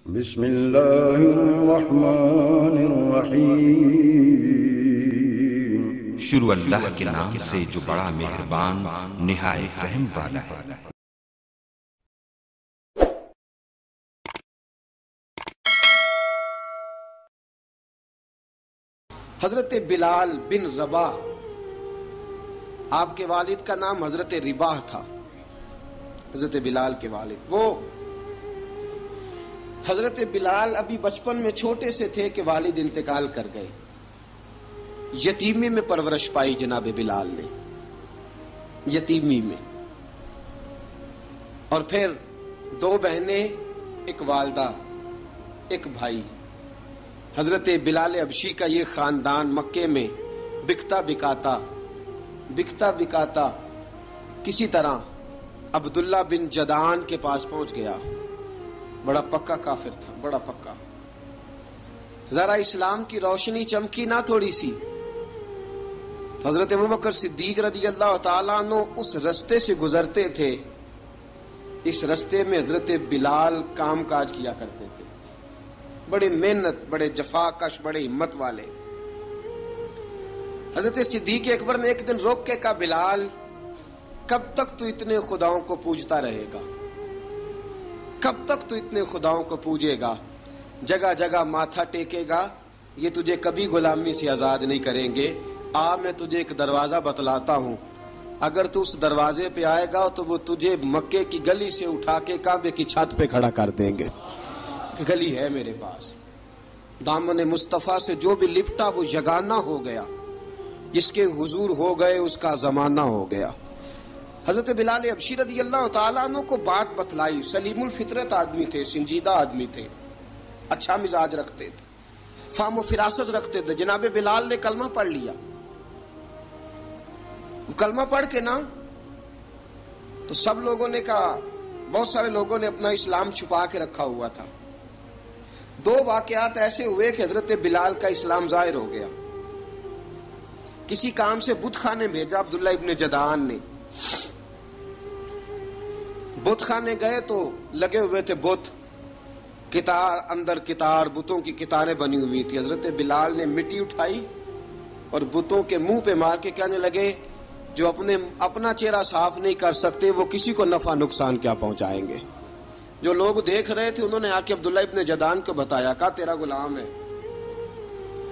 بسم اللہ الرحمن الرحیم۔ شروع اللہ کے نام سے جو بڑا مہربان نہایت رحم والا ہے۔ حضرت بلال بن رباح، آپ کے والد کا نام حضرت رباح تھا۔ حضرت بلال کے والد، وہ حضرت بلال ابھی بچپن میں چھوٹے سے تھے کہ والد انتقال کر گئے۔ یتیمی میں پرورش پائی جناب بلال نے، یتیمی میں، اور پھر دو بہنیں، ایک والدہ، ایک بھائی۔ حضرت بلال حبشی کا یہ خاندان مکے میں بکتا بکاتا کسی طرح عبداللہ بن جدعان کے پاس پہنچ گیا۔ بڑا پکا کافر تھا، بڑا پکا۔ ذرا اسلام کی روشنی چمکی نہ تھوڑی سی، حضرت ابوبکر صدیق رضی اللہ تعالیٰ عنہ اس رستے سے گزرتے تھے۔ اس رستے میں حضرت بلال کام کاج کیا کرتے تھے، بڑے محنت، بڑے جفاکش، بڑے ہمت والے۔ حضرت صدیق اکبر نے ایک دن روک کے کہا، بلال کب تک تو اتنے خداؤں کو پوجتا رہے گا؟ کب تک تو اتنے خداؤں کو پوجے گا، جگہ جگہ ماتھا ٹیکے گا؟ یہ تجھے کبھی غلامی سے آزاد نہیں کریں گے۔ میں تجھے ایک دروازہ بتلاتا ہوں، اگر تو اس دروازے پہ آئے گا تو وہ تجھے مکے کی گلی سے اٹھا کے کعبے کی چھت پہ کھڑا کر دیں گے۔ گلی ہے میرے پاس، دامن مصطفیٰ سے جو بھی لپٹا وہ یگانہ ہو گیا، جس کے حضور ہو گئے اس کا زمانہ ہو گیا۔ حضرت بلال حبشی رضی اللہ تعالیٰ عنہ کو بات بتلائی۔ سلیم الفطرت آدمی تھے، سنجیدہ آدمی تھے، اچھا مزاج رکھتے تھے، فہم و فراست رکھتے تھے۔ جناب بلال نے کلمہ پڑھ لیا۔ کلمہ پڑھ کے نا تو سب لوگوں نے کہا، بہت سارے لوگوں نے اپنا اسلام چھپا کے رکھا ہوا تھا۔ دو واقعات ایسے ہوئے کہ حضرت بلال کا اسلام ظاہر ہو گیا۔ کسی کام سے بت خانے بھیجا عبداللہ ابن جدعان نے۔ بت خانے گئے تو لگے ہوئے تھے بت، کتار اندر کتار، بتوں کی کتاریں بنی ہوئی تھی۔ حضرت بلال نے مٹی اٹھائی اور بتوں کے منہ پہ مار کے کہنے لگے، جو اپنا چہرہ صاف نہیں کر سکتے وہ کسی کو نفع نقصان کیا پہنچائیں گے؟ جو لوگ دیکھ رہے تھے انہوں نے آ کے عبداللہ ابن جدعان کو بتایا، کہا تیرا غلام ہے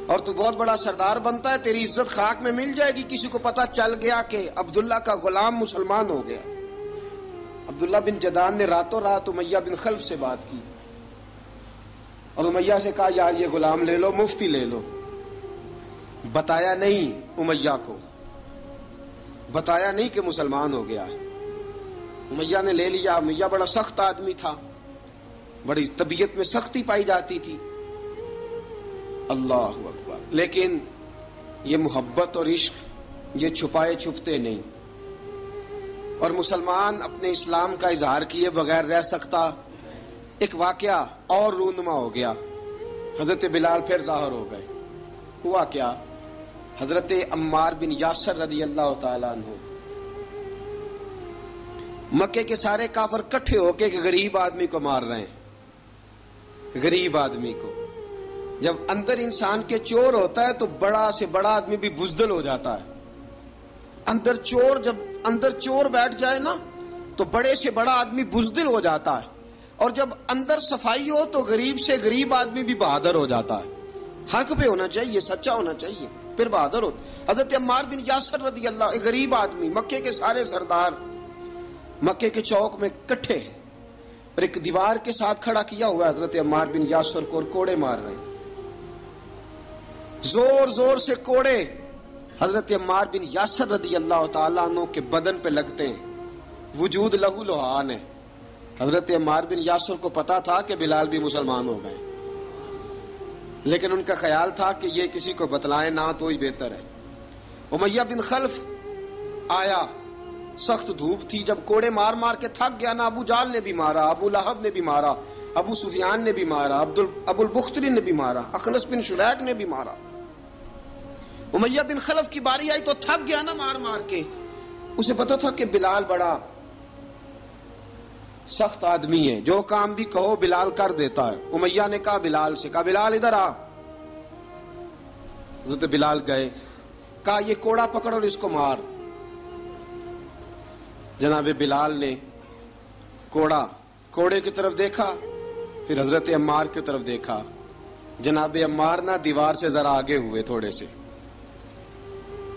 اور تو بہت بڑا سردار بنتا ہے، تیری عزت خاک میں مل جائے گی کسی کو پتہ چل گیا کہ عبداللہ کا غلام مسلمان ہو گیا۔ عبداللہ بن جدعان نے راتوں رات امیہ بن خلف سے بات کی اور امیہ سے کہا، یار یہ غلام لے لو، مفتی لے لو۔ بتایا نہیں امیہ کو، بتایا نہیں کہ مسلمان ہو گیا ہے۔ امیہ نے لے لیا۔ امیہ بڑا سخت آدمی تھا، بڑی طبیعت میں سختی پائی جاتی تھی۔ اللہ اکبر۔ لیکن یہ محبت اور عشق یہ چھپائے چھپتے نہیں، اور مسلمان اپنے اسلام کا اظہار کیے بغیر رہ سکتا۔ ایک واقعہ اور رونما ہو گیا، حضرت بلال پھر ظاہر ہو گئے۔ ہوا کیا؟ حضرت عمار بن یاسر رضی اللہ تعالیٰ عنہ، مکے کے سارے کافر کٹھے ہو کے غریب آدمی کو مار رہے ہیں۔ غریب آدمی کو، جب اندر انسان کے چور ہوتا ہے تو بڑا سے بڑا آدمی بھی بزدل ہو جاتا ہے۔ جب اندر چور بیٹھ جائے نا تو بڑے سے بڑا آدمی بزدل ہو جاتا ہے، اور جب اندر صفائی ہو تو غریب سے غریب آدمی بھی بہادر ہو جاتا ہے۔ حق پہ ہونا چاہیے، سچا ہونا چاہیے، پھر بہادر ہو۔ حضرت عمار بن یاسر رضی اللہ، ایک غریب آدمی، مکے کے سارے سردار مکے کے چوک میں کٹھے اور ایک دیوار کے ساتھ کھڑا کیا ہوا ہے حضرت عمار بن یاسر کو، اور کوڑے مار رہے ہیں، زور زور سے کوڑے حضرت عمار بن یاسر رضی اللہ تعالیٰ عنہ کے بدن پہ لگتے ہیں، وجود لہو لہان ہے۔ حضرت عمار بن یاسر کو پتا تھا کہ بلال بھی مسلمان ہو گئے، لیکن ان کا خیال تھا کہ یہ کسی کو بتلائیں نہ تو ہی بہتر ہے۔ امیہ بن خلف آیا، سخت دھوپ تھی، جب کوڑے مار مار کے تھک گیا نا، ابو جال نے بھی مارا، ابو لہب نے بھی مارا، ابو سفیان نے بھی مارا، ابو البختری نے بھی مارا، اخنس بن شریک نے بھی مارا۔ امیہ بن خلف کی باری آئی تو تھک گیا نا مار مار کے، اسے پتا تھا کہ بلال بڑا سخت آدمی ہے، جو کام بھی کہو بلال کر دیتا ہے۔ امیہ نے کہا بلال سے، کہا بلال ادھر آ۔ حضرت بلال گئے، کہا یہ کوڑا پکڑ اور اس کو مار۔ جناب بلال نے کوڑے کی طرف دیکھا، پھر حضرت عمار کی طرف دیکھا۔ جناب عمار نہ دیوار سے ذرا آگے ہوئے، تھوڑے سے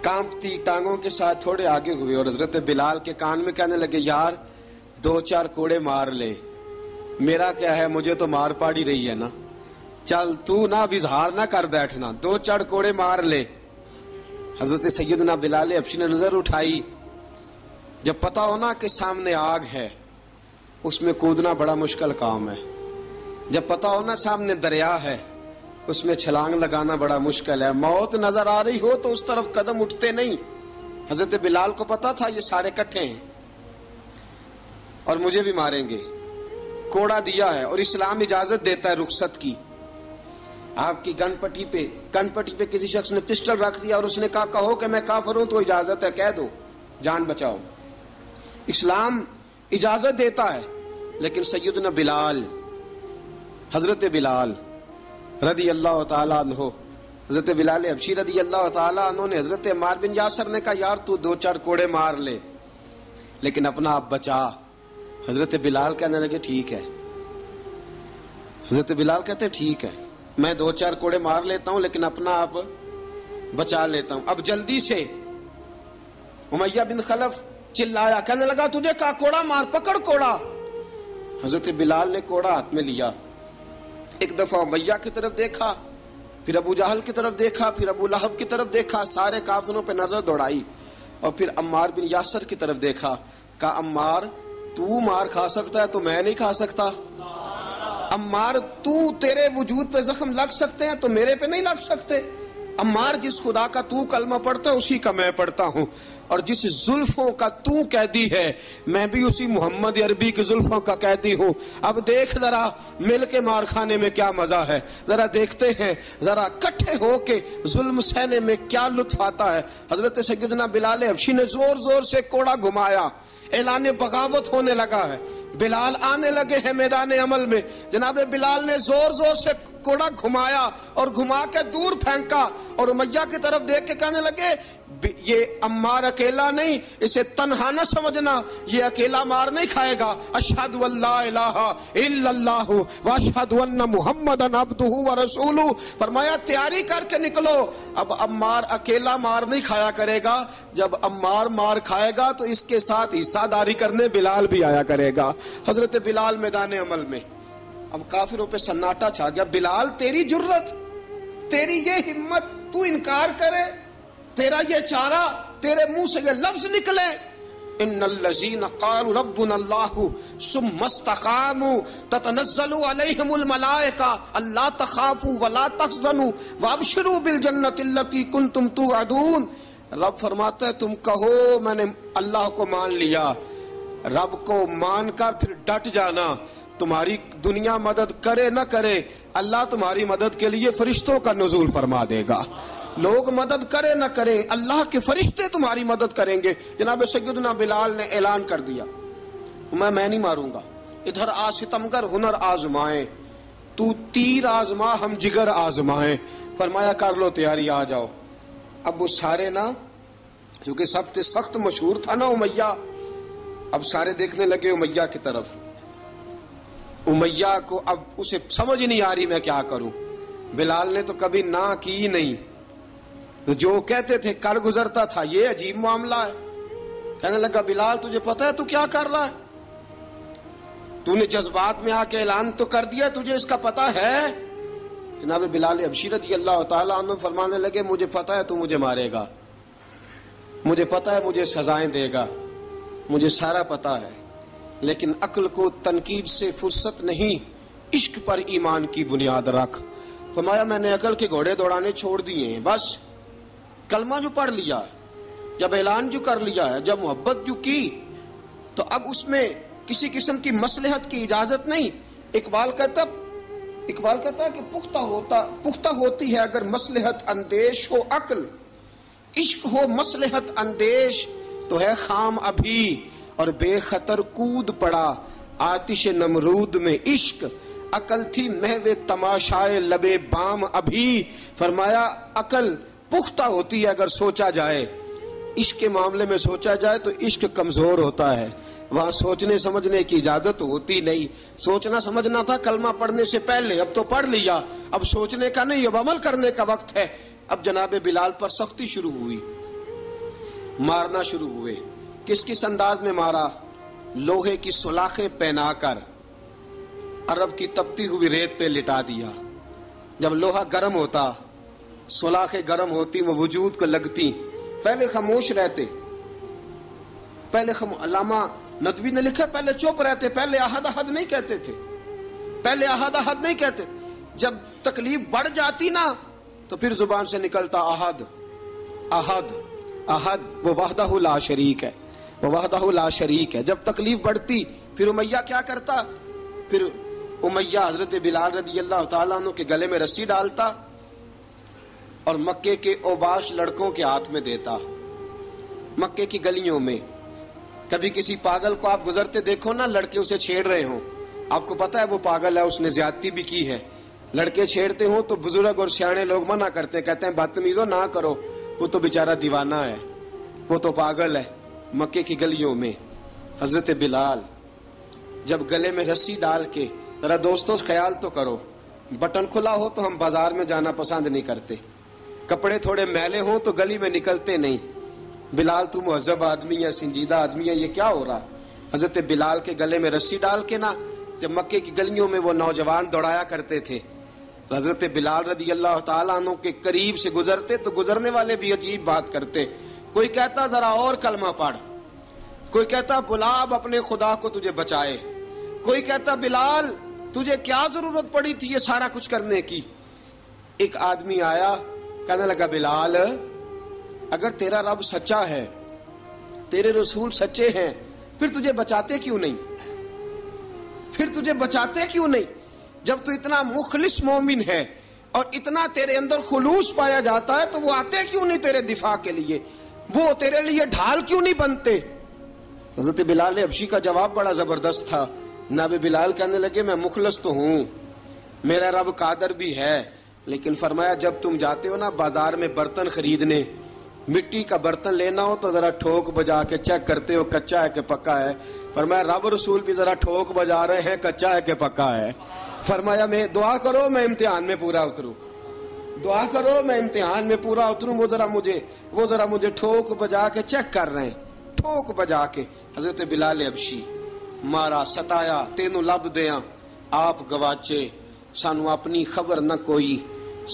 کانپتی ٹانگوں کے ساتھ تھوڑے آگے ہوئے، اور حضرت بلال کے کان میں کہنے لگے یار 2-4 کوڑے مار لے، میرا کیا ہے، مجھے تو مار پاڑی رہی ہے نا، چل تو نہ اب اظہار نہ کر بیٹھنا، 2-4 کوڑے مار لے۔ حضرت سیدنا بلال حبشی نے نظر اٹھائی، جب پتا ہونا کہ سامنے آگ ہے اس میں کودنا بڑا مشکل کام ہے، جب پتا ہونا سامنے دریا ہے اس میں چھلانگ لگانا بڑا مشکل ہے، موت نظر آ رہی ہو تو اس طرف قدم اٹھتے نہیں۔ حضرت بلال کو پتا تھا یہ سارے کٹھے ہیں اور مجھے بھی ماریں گے، کوڑا دیا ہے، اور اسلام اجازت دیتا ہے رخصت کی۔ آپ کی گن پٹی پہ کسی شخص نے پسٹل رکھ دیا اور اس نے کہا کہو کہ میں کافر ہوں تو اجازت ہے، کہہ دو، جان بچاؤ۔ اسلام اجازت دیتا ہے، لیکن سیدنا بلال، حضرت بلال رضی اللہ تعالیٰ عنہ، حضرت بلال حبشی رضی اللہ تعالیٰ عنہ نے حضرت عمار بن یاسر نے کہا یار تو 2-4 کوڑے مار لے لیکن اپنا آپ بچا۔ حضرت بلال کہنے لگے ٹھیک ہے، حضرت بلال کہتے ہیں ٹھیک ہے، میں 2-4 کوڑے مار لیتا ہوں لیکن اپنا آپ بچا لیتا ہوں۔ اب جلدی سے امیہ بن خلف چلایا، کہنے لگا تجھے کہا کوڑا مار، پکڑ کوڑا۔ حضرت بلال نے کوڑا ہاتھ میں لیا، ایک دفعہ امیہ کی طرف دیکھا، پھر ابو جہل کی طرف دیکھا، پھر ابو لہب کی طرف دیکھا، سارے کافروں پہ نظر دوڑائی، اور پھر عمار بن یاسر کی طرف دیکھا، کہا عمار تو مار کھا سکتا ہے تو میں نہیں کھا سکتا، عمار تیرے وجود پہ زخم لگ سکتے ہیں تو میرے پہ نہیں لگ سکتے، عمار جس خدا کا تو کلمہ پڑھتا ہے اسی کا میں پڑھتا ہوں، اور جس زلفوں کا تو قیدی ہے میں بھی اسی محمد عربی کی زلفوں کا قیدی ہوں۔ اب دیکھ ذرا مل کے مار کھانے میں کیا مزہ ہے، ذرا دیکھتے ہیں، ذرا کٹھے ہو کے ظلم سہنے میں کیا لطف آتا ہے۔ حضرت سیدنا بلال حبشی نے زور زور سے کوڑا گھمایا، اعلان بغاوت ہونے لگا ہے، بلال آنے لگے ہیں میدان عمل میں۔ جناب بلال نے زور زور سے کوڑا گھمایا اور گھما کے دور پھینکا، اور امیہ کی طرف دیکھ کے کہنے لگے یہ عمار اکیلا نہیں، اسے تنہا نہ سمجھنا، یہ اکیلا مار نہیں کھائے گا۔ اشہد ان لا الہ الا اللہ واشہد ان محمدن عبدہ ورسولہ، فرمایا تیاری کر کے نکلو، اب عمار اکیلا مار نہیں کھایا کرے گا، جب عمار مار کھائے گا تو اس کے ساتھ حصہ داری کرنے بلال بھی آیا کرے گا۔ حضرت بلال میدان عمل میں، اب کافروں پہ سناٹا چھا گیا۔ بلال تیری جرت، تیری یہ ہمت، تو انکار کرے، تیرا یہ چارہ، تیرے منہ سے یہ لفظ نکلے، ان الذین قالوا ربنا اللہ ثم استقاموا تتنزل علیہم الملائکہ الا تخافوا ولا تحزنوا وابشروا بالجنۃ التی کنتم توعدون۔ رب فرماتا ہے تم کہو میں نے اللہ کو مان لیا، رب کو مان کر پھر ڈٹ جانا، تمہاری دنیا مدد کرے نہ کرے اللہ تمہاری مدد کے لیے فرشتوں کا نزول فرما دے گا، لوگ مدد کرے نہ کرے اللہ کے فرشتے تمہاری مدد کریں گے۔ جناب سیدنا بلال نے اعلان کر دیا میں نہیں ماروں گا، ادھر آ ستمگر ہنر آزمائیں، تو تیر آزما ہم جگر آزمائیں، فرمایا کر لو تیاری آ جاؤ۔ اب وہ سارے نا، کیونکہ سب سے سخت مشہور تھا نا امیہ، اب سارے دیکھنے لگے امیہ کی طرف، امیہ کو اب اسے سمجھ نہیں آ رہی میں کیا کروں۔ بلال نے تو کبھی نہ کی نہیں، تو جو کہتے تھے کر گزرتا تھا، یہ عجیب معاملہ ہے۔ کہنے لگا بلال تجھے پتا ہے تو کیا کر رہا ہے، تو نے جذبات میں آ کے اعلان تو کر دیا، تجھے اس کا پتا ہے؟ جناب بلال حبشی رضی اللہ تعالیٰ عنہ فرمانے لگے مجھے پتا ہے تو مجھے مارے گا، مجھے پتا ہے مجھے سزائیں دے گا، مجھے سارا پتا ہے، لیکن عقل کو تنقید سے فرصت نہیں، عشق پر ایمان کی بنیاد رکھ۔ فرمایا میں نے عقل کے گھوڑے دوڑانے چھوڑ دیے ہیں، بس کلمہ جو پڑھ لیا، جب اعلان جو کر لیا ہے، جب محبت جو کی، تو اب اس میں کسی قسم کی مصلحت کی اجازت نہیں۔ اقبال کہتا ہے کہ پختہ ہوتی ہے اگر مصلحت اندیش ہو عقل، عشق ہو مصلحت اندیش تو ہے خام ابھی، اور بے خطر کود پڑا آتش نمرود میں عشق، عقل تھی محو تماشائے لبے بام ابھی۔ فرمایا عقل پختہ ہوتی ہے اگر سوچا جائے، عشق کے معاملے میں سوچا جائے تو عشق کمزور ہوتا ہے، وہاں سوچنے سمجھنے کی اجازت ہوتی نہیں۔ سوچنا سمجھنا تھا کلمہ پڑھنے سے پہلے، اب تو پڑھ لیا، اب سوچنے کا نہیں، اب عمل کرنے کا وقت ہے۔ اب جناب بلال پر سختی شروع ہوئی، مارنا شروع ہوئے۔ کس کس انداز میں مارا؟ لوہے کی سلاخیں پہنا کر عرب کی تپتی ہوئی ریت پہ لٹا دیا۔ جب لوہا گرم ہوتا، سلاخیں گرم ہوتی، وہ وجود کو لگتی، پہلے خاموش رہتے، پہلے علامہ ندوی نے لکھا پہلے چپ رہتے، پہلے احد احد نہیں کہتے تھے، پہلے احد احد نہیں کہتے، جب تکلیف بڑھ جاتی نا تو پھر زبان سے نکلتا احد احد احد، وہ وحدہ لا شریک ہے، وہ وحدہ لا شریک ہے۔ جب تکلیف بڑھتی پھر امیہ کیا کرتا؟ پھر امیہ حضرت بلال رضی اللہ تعالیٰ عنہ کے گلے میں رسی ڈالتا اور مکے کے اوباش لڑکوں کے ہاتھ میں دیتا۔ مکے کی گلیوں میں کبھی کسی پاگل کو آپ گزرتے دیکھو نا، لڑکے اسے چھیڑ رہے ہوں، آپ کو پتا ہے وہ پاگل ہے، اس نے زیادتی بھی کی ہے، لڑکے چھیڑتے ہوں تو بزرگ اور سیانے لوگ منع کرتے ہیں، کہتے ہیں بدتمیزوں نہ کرو، وہ تو بیچارہ دیوانہ ہے، وہ تو پاگل ہے۔ مکے کی گلیوں میں حضرت بلال جب گلے میں رسی ڈال کے، ذرا دوستوں خیال تو کرو، بٹن کھلا ہو تو ہم بازار میں جانا پسند نہیں کرتے، کپڑے تھوڑے میلے ہوں تو گلی میں نکلتے نہیں۔ بلال تو مہذب آدمی ہے، سنجیدہ آدمی ہے، یہ کیا ہو رہا؟ حضرت بلال کے گلے میں رسی ڈال کے نا جب مکے کی گلیوں میں وہ نوجوان دوڑایا کرتے تھے، حضرت بلال رضی اللہ تعالیٰ عنہ کے قریب سے گزرتے تو گزرنے والے بھی عجیب بات کرتے، کوئی کہتا ذرا اور کلمہ پڑھ، کوئی کہتا بلا اب اپنے خدا کو تجھے بچائے، کوئی کہتا بلال تجھے کیا ضرورت پڑی تھی یہ سارا کچھ کرنے کی۔ ایک آدمی آیا کہنے لگا بلال اگر تیرا رب سچا ہے، تیرے رسول سچے ہیں، پھر تجھے بچاتے کیوں نہیں؟ پھر تجھے بچاتے کیوں نہیں؟ جب تو اتنا مخلص مومن ہے اور اتنا تیرے اندر خلوص پایا جاتا ہے تو وہ آتے کیوں نہیں تیرے دفاع کے لیے؟ وہ تیرے لیے ڈھال کیوں نہیں بنتے؟ حضرت بلال حبشی کا جواب بڑا زبردست تھا۔ جناب بلال کہنے لگے میں مخلص تو ہوں، میرا رب قادر بھی ہے، لیکن فرمایا جب تم جاتے ہو نا بازار میں برتن خریدنے، مٹی کا برتن لینا ہو تو ذرا ٹھوک بجا کے چیک کرتے ہو کچا ہے کہ پکا ہے۔ فرمایا رب رسول بھی ذرا ٹھوک بجا رہے ہیں کچا ہے کہ پکا ہے۔ فرمایا میں دعا کرو میں امتحان میں پورا اتروں، دعا کرو میں امتحان میں پورا اتروں، وہ ذرا مجھے ٹھوک بجا کے چیک کر رہے ہیں، ٹھوک بجا کے۔ حضرت بلال حبشی مارا ستایا تینوں لب دیاں آپ گواچے، سانو اپنی خبر نہ کوئی،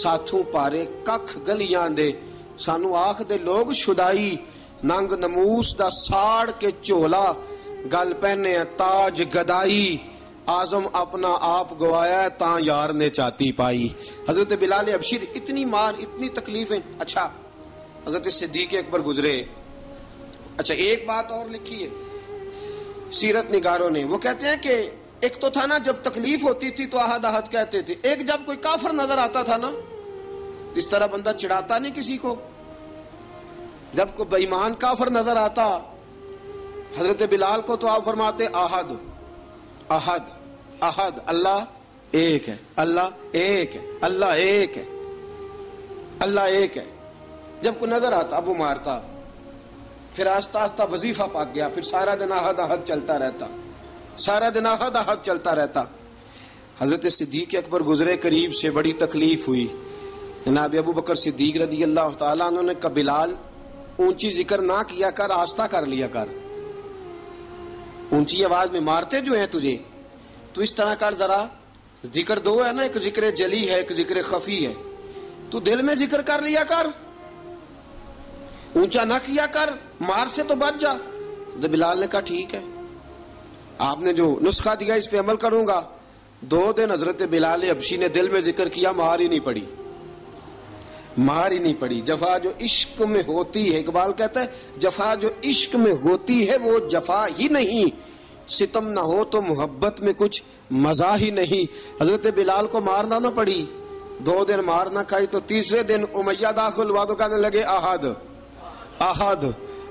ساتھوں پارے ککھ گلیاں دے، سانو آخ دے لوگ شدائی، ننگ نموس دا ساڑ کے چولا، گل پہنے تاج گدائی، آزم اپنا آپ گوایا ہے تاں یار نے چاتی پائی۔ حضرت بلال حبشی اتنی مار اتنی تکلیفیں۔ اچھا حضرت صدیق اکبر گزرے، اچھا ایک بات اور لکھی ہے سیرت نگاروں نے، وہ کہتے ہیں کہ ایک تو تھا نا جب تکلیف ہوتی تھی تو احد احد کہتے تھے، ایک جب کوئی کافر نظر آتا تھا نا اس طرح بندہ چڑھاتا نہیں کسی کو، جب کوئی بے ایمان کافر نظر آتا حضرت بلال کو تو آپ فرماتے احد احد احد، اللہ ایک ہے، اللہ ایک ہے، اللہ ایک ہے، اللہ ایک ہے۔ جب کوئی نظر آتا اب وہ مارتا، پھر آہستہ آہستہ وظیفہ پاک گیا، پھر سارا دن احد احد چلتا رہتا، سارا دن احد احد چلتا رہتا۔ حضرت صدیق اکبر گزرے قریب سے، بڑی تکلیف ہوئی، جناب ابو بکر صدیق رضی اللہ تعالیٰ عنہ نے کہا بلال اونچی ذکر نہ کیا کر، آہستہ کر لیا کر، اونچی آواز میں مارتے جو ہیں تجھے تو اس طرح کر، ذرا ذکر دو ہے نا، ایک ذکر جلی ہے ایک ذکر خفی ہے، تو دل میں ذکر کر لیا کر، اونچا نہ کیا کر، مار سے تو بچ جا۔ تو بلال نے کہا ٹھیک ہے، آپ نے جو نسخہ دیا اس پہ عمل کروں گا۔ 2 دن حضرت بلال حبشی نے دل میں ذکر کیا، مار ہی نہیں پڑی، مار ہی نہیں پڑی۔ جفا جو عشق میں ہوتی ہے، اقبال کہتا ہے جفا جو عشق میں ہوتی ہے وہ جفا ہی نہیں، ستم نہ ہو تو محبت میں کچھ مزہ ہی نہیں۔ حضرت بلال کو مارنا نہ پڑی، 2 دن مار نہ کھائی، تو تیسرے دن امیہ داخل ہوا تو کہنے لگے احد احد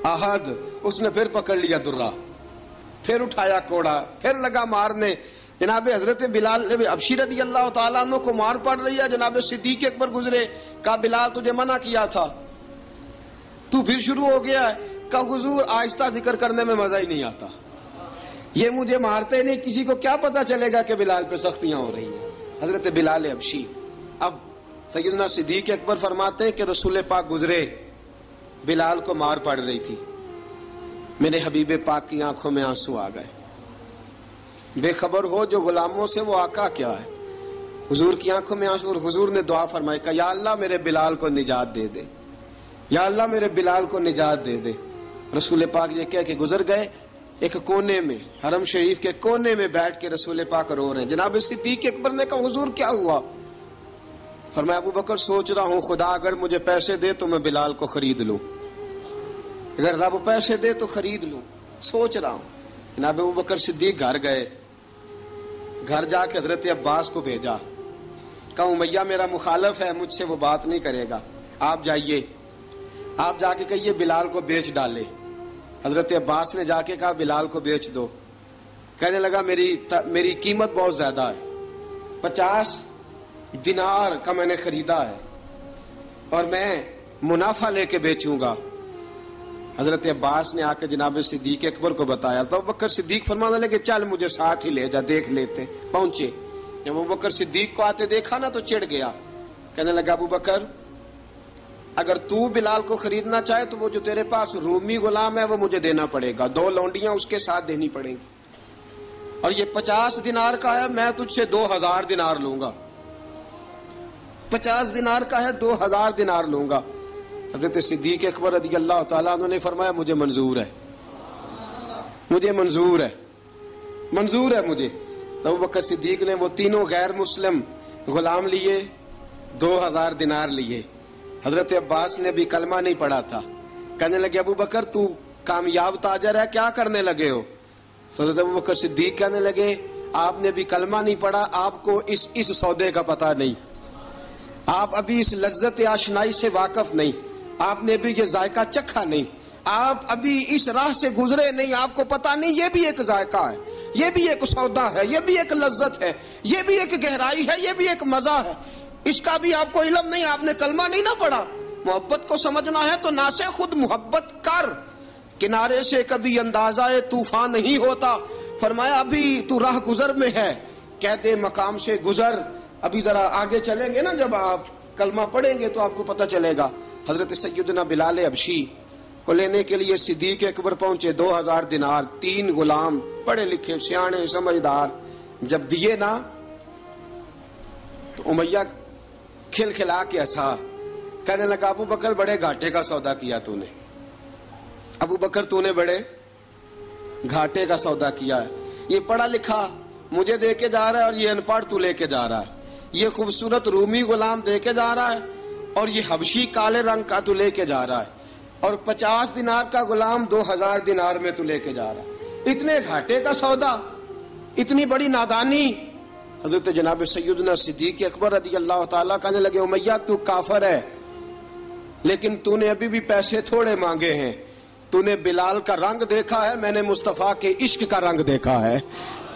احد، اس نے پھر پکڑ لیا درہ، پھر اٹھایا کوڑا، پھر لگا مارنے. جناب حضرت بلال حبشی رضی اللہ تعالیٰ عنہ کو مار پڑ رہی ہے. جناب صدیق اکبر گزرے، کہا بلال تجھے منع کیا تھا، تو پھر شروع ہو گیا ہے. کہا حضور آہستہ ذکر کرنے میں مزہ ہی نہیں آتا، یہ مجھے مارتے نہیں، کسی کو کیا پتا چلے گا کہ بلال پہ سختیاں ہو رہی ہیں. حضرت بلال حبشی. اب سیدنا صدیق اکبر فرماتے ہیں کہ رسول پاک گزرے، بلال کو مار پڑ رہی تھی، میرے حبیب پاک کی آنکھوں میں آنسو آ گئے. بے خبر ہو جو غلاموں سے وہ آقا کیا ہے. حضور کی آنکھوں میں آنسو، اور حضور نے دعا فرمائی کہ یا اللہ میرے بلال کو نجات دے دے، یا اللہ میرے بلال کو نجات دے دے. رسول پاک یہ کہہ کے گزر گئے. ایک کونے میں، حرم شریف کے کونے میں بیٹھ کے رسول پاک رو رہے ہیں. جناب صدیق اکبر نے کہا حضور کیا ہوا؟ فرمایا ابو بکر سوچ رہا ہوں خدا اگر مجھے پیسے دے تو میں بلال کو خرید لوں، اگر رب پیسے دے تو خرید لوں، سوچ رہا ہوں. جناب ابو بکر صدیق گھر گئے، گھر جا کے حضرت عباس کو بھیجا، کہا امیہ میرا مخالف ہے، مجھ سے وہ بات نہیں کرے گا، آپ جائیے، آپ جا کے کہیے بلال کو بیچ ڈالے. حضرت عباس نے جا کے کہا بلال کو بیچ دو. کہنے لگا میری قیمت بہت زیادہ ہے، 50 دینار کا میں نے خریدا ہے اور میں منافع لے کے بیچوں گا. حضرت عباس نے آ کے جناب صدیق اکبر کو بتایا تو ابو بکر صدیق فرمانے لگے چل مجھے ساتھ ہی لے جا، دیکھ لیتے. پہنچے، جب ابو بکر صدیق کو آتے دیکھا نا تو چڑ گیا. کہنے لگا ابو بکر اگر تو بلال کو خریدنا چاہے تو وہ جو تیرے پاس رومی غلام ہے وہ مجھے دینا پڑے گا، 2 لونڈیاں اس کے ساتھ دینی پڑیں گی، اور یہ 50 دینار کا ہے، میں تجھ سے 2000 دینار لوں گا. 50 دینار کا ہے، 2000 دینار لوں گا. حضرت صدیق اکبر رضی اللہ تعالیٰ عنہ نے فرمایا مجھے منظور ہے، مجھے منظور ہے، منظور ہے مجھے. تو ابو بکر صدیق نے وہ تینوں غیر مسلم غلام لیے، 2000 دینار لیے. حضرت عباس نے بھی کلمہ نہیں پڑھا تھا. کہنے لگے ابو بکر تو کامیاب تاجر ہے، کیا کرنے لگے ہو؟ تو حضرت ابو بکر صدیق کہنے لگے آپ نے بھی کلمہ نہیں پڑھا، آپ کو اس سودے کا پتہ نہیں، آپ ابھی اس لذت آشنائی سے واقف نہیں، آپ نے بھی یہ ذائقہ چکھا نہیں، آپ ابھی اس راہ سے گزرے نہیں، آپ کو پتہ نہیں یہ بھی ایک ذائقہ ہے، یہ بھی ایک سودا ہے، یہ بھی ایک لذت ہے، یہ بھی ایک گہرائی ہے، یہ بھی ایک مزہ ہے، اس کا بھی آپ کو علم نہیں، آپ نے کلمہ نہیں نہ پڑھا. محبت کو سمجھنا ہے تو نہ سے خود محبت کر، کنارے سے کبھی اندازہ طوفان نہیں ہوتا. فرمایا ابھی تو راہ گزر میں ہے، کہتے مقام سے گزر، ابھی ذرا آگے چلیں گے نا، جب آپ کلمہ پڑھیں گے تو آپ کو پتہ چلے گا. حضرت سیدنا بلال حبشی کو لینے کے لیے صدیق اکبر پہنچے، 2000 دینار، 3 غلام پڑھے لکھے سیانے سمجھدار. جب دیے نا تو امیہ کھل کھلا کے ہنسا، کہنے لگا ابو بکر بڑے گھاٹے کا سودا کیا تو نے، ابو بکر تو نے بڑے گھاٹے کا سودا کیا ہے. یہ پڑھا لکھا مجھے دے کے جا رہا ہے اور یہ ان پڑھ تو لے کے جا رہا ہے، یہ خوبصورت رومی غلام دے کے جا رہا ہے اور یہ حبشی کالے رنگ کا تو لے کے جا رہا ہے، اور 50 دینار کا غلام 2000 دینار میں تو لے کے جا رہا ہے. اتنے گھاٹے کا سودا، اتنی بڑی نادانی. حضرت جناب سیدنا صدیق اکبر رضی اللہ تعالیٰ کہنے لگے امیہ تو کافر ہے لیکن تو نے ابھی بھی پیسے تھوڑے مانگے ہیں، تو نے بلال کا رنگ دیکھا ہے، میں نے مصطفیٰ کے عشق کا رنگ دیکھا ہے.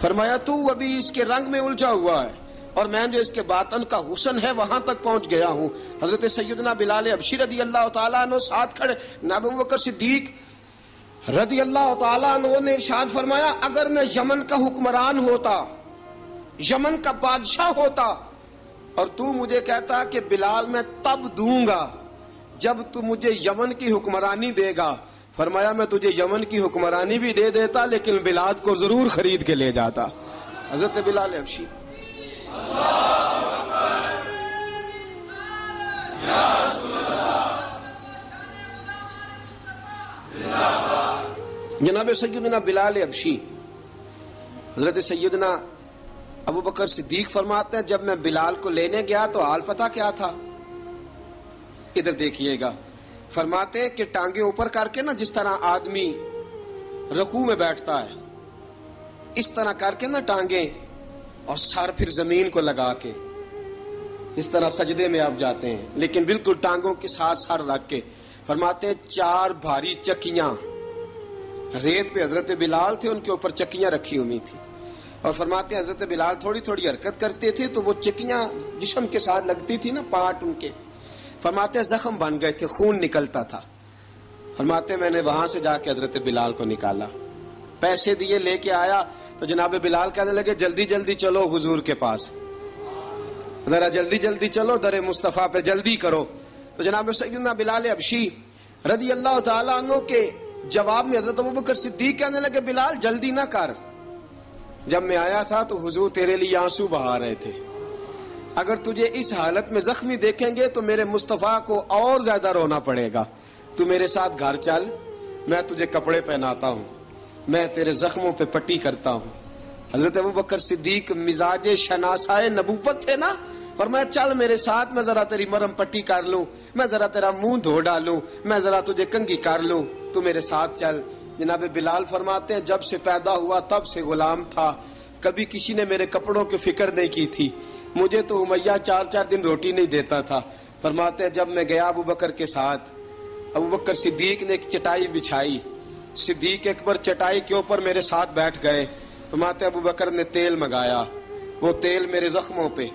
فرمایا تو ابھی اس کے رنگ میں الجھا ہوا ہے اور میں جو اس کے باطن کا حسن ہے وہاں تک پہنچ گیا ہوں. حضرت سیدنا بلال حبشی رضی اللہ تعالیٰ عنہ ساتھ کھڑے. ابو بکر صدیق رضی اللہ تعالیٰ عنہ نے ارشاد فرمایا اگر میں یمن کا حکمران ہوتا، یمن کا بادشاہ ہوتا، اور تو مجھے کہتا کہ بلال میں تب دوں گا جب تو مجھے یمن کی حکمرانی دے گا. فرمایا میں تجھے یمن کی حکمرانی بھی دے دیتا لیکن بلال کو ضرور خرید کے لے جاتا. حضرت بلال حبشی. جناب سیدنا بلال حبشی، حضرت سیدنا ابو بکر صدیق فرماتے ہیں جب میں بلال کو لینے گیا تو حال پتہ کیا تھا؟ ادھر دیکھیے گا. فرماتے ہیں کہ ٹانگیں اوپر کر کے نا جس طرح آدمی رکوع میں بیٹھتا ہے اس طرح کر کے نا ٹانگیں، اور سر پھر زمین کو لگا کے اس طرح سجدے میں آپ جاتے ہیں لیکن بالکل ٹانگوں کے ساتھ سر رکھ کے. فرماتے ہیں 4 بھاری چکیاں ریت پہ حضرت بلال تھے، ان کے اوپر چکیاں رکھی ہوئی تھی، اور فرماتے ہیں حضرت بلال تھوڑی تھوڑی حرکت کرتے تھے تو وہ چکیاں جسم کے ساتھ لگتی تھی نا، پارٹ ان کے، فرماتے ہیں زخم بن گئے تھے، خون نکلتا تھا۔ فرماتے ہیں میں نے وہاں سے جا کے حضرت بلال کو نکالا، پیسے دیے، لے کے آیا تو جناب بلال کہنے لگے جلدی جلدی چلو حضور کے پاس، ذرا جلدی جلدی چلو، در مصطفیٰ پہ جلدی کرو۔ تو جناب سیدنا بلال حبشی رضی اللہ تعالیٰ عنہ کے جواب میں حضرت ابوبکر صدیق کہنے لگے بلال جلدی نہ کر، جب میں آیا تھا تو حضور تیرے لیے آنسو بہا رہے تھے، اگر تجھے اس حالت میں زخمی دیکھیں گے تو میرے مصطفیٰ کو اور زیادہ رونا پڑے گا، تو میرے ساتھ گھر چل، میں تجھے کپڑے پہناتا ہوں، میں تیرے زخموں پہ پٹی کرتا ہوں۔ حضرت ابوبکر صدیق مزاج شناسائے نبوت تھے نا، فرمایا چل میرے ساتھ، میں ذرا تیری مرم پٹی کر لوں، میں ذرا تیرا منہ دھو ڈالوں، میں ذرا تجھے کنگھی کر لوں، تو میرے ساتھ چل۔ جناب بلال فرماتے ہیں جب سے پیدا ہوا تب سے غلام تھا، کبھی کسی نے میرے کپڑوں کی فکر نہیں کی تھی، مجھے تو امیہ 4 دن روٹی نہیں دیتا تھا۔ فرماتے ہیں جب میں گیا ابو بکر کے ساتھ، ابو بکر صدیق نے ایک چٹائی بچھائی، صدیق اکبر چٹائی کے اوپر میرے ساتھ بیٹھ گئے۔ فرماتے ابو بکر نے تیل منگایا، وہ تیل میرے زخموں پہ،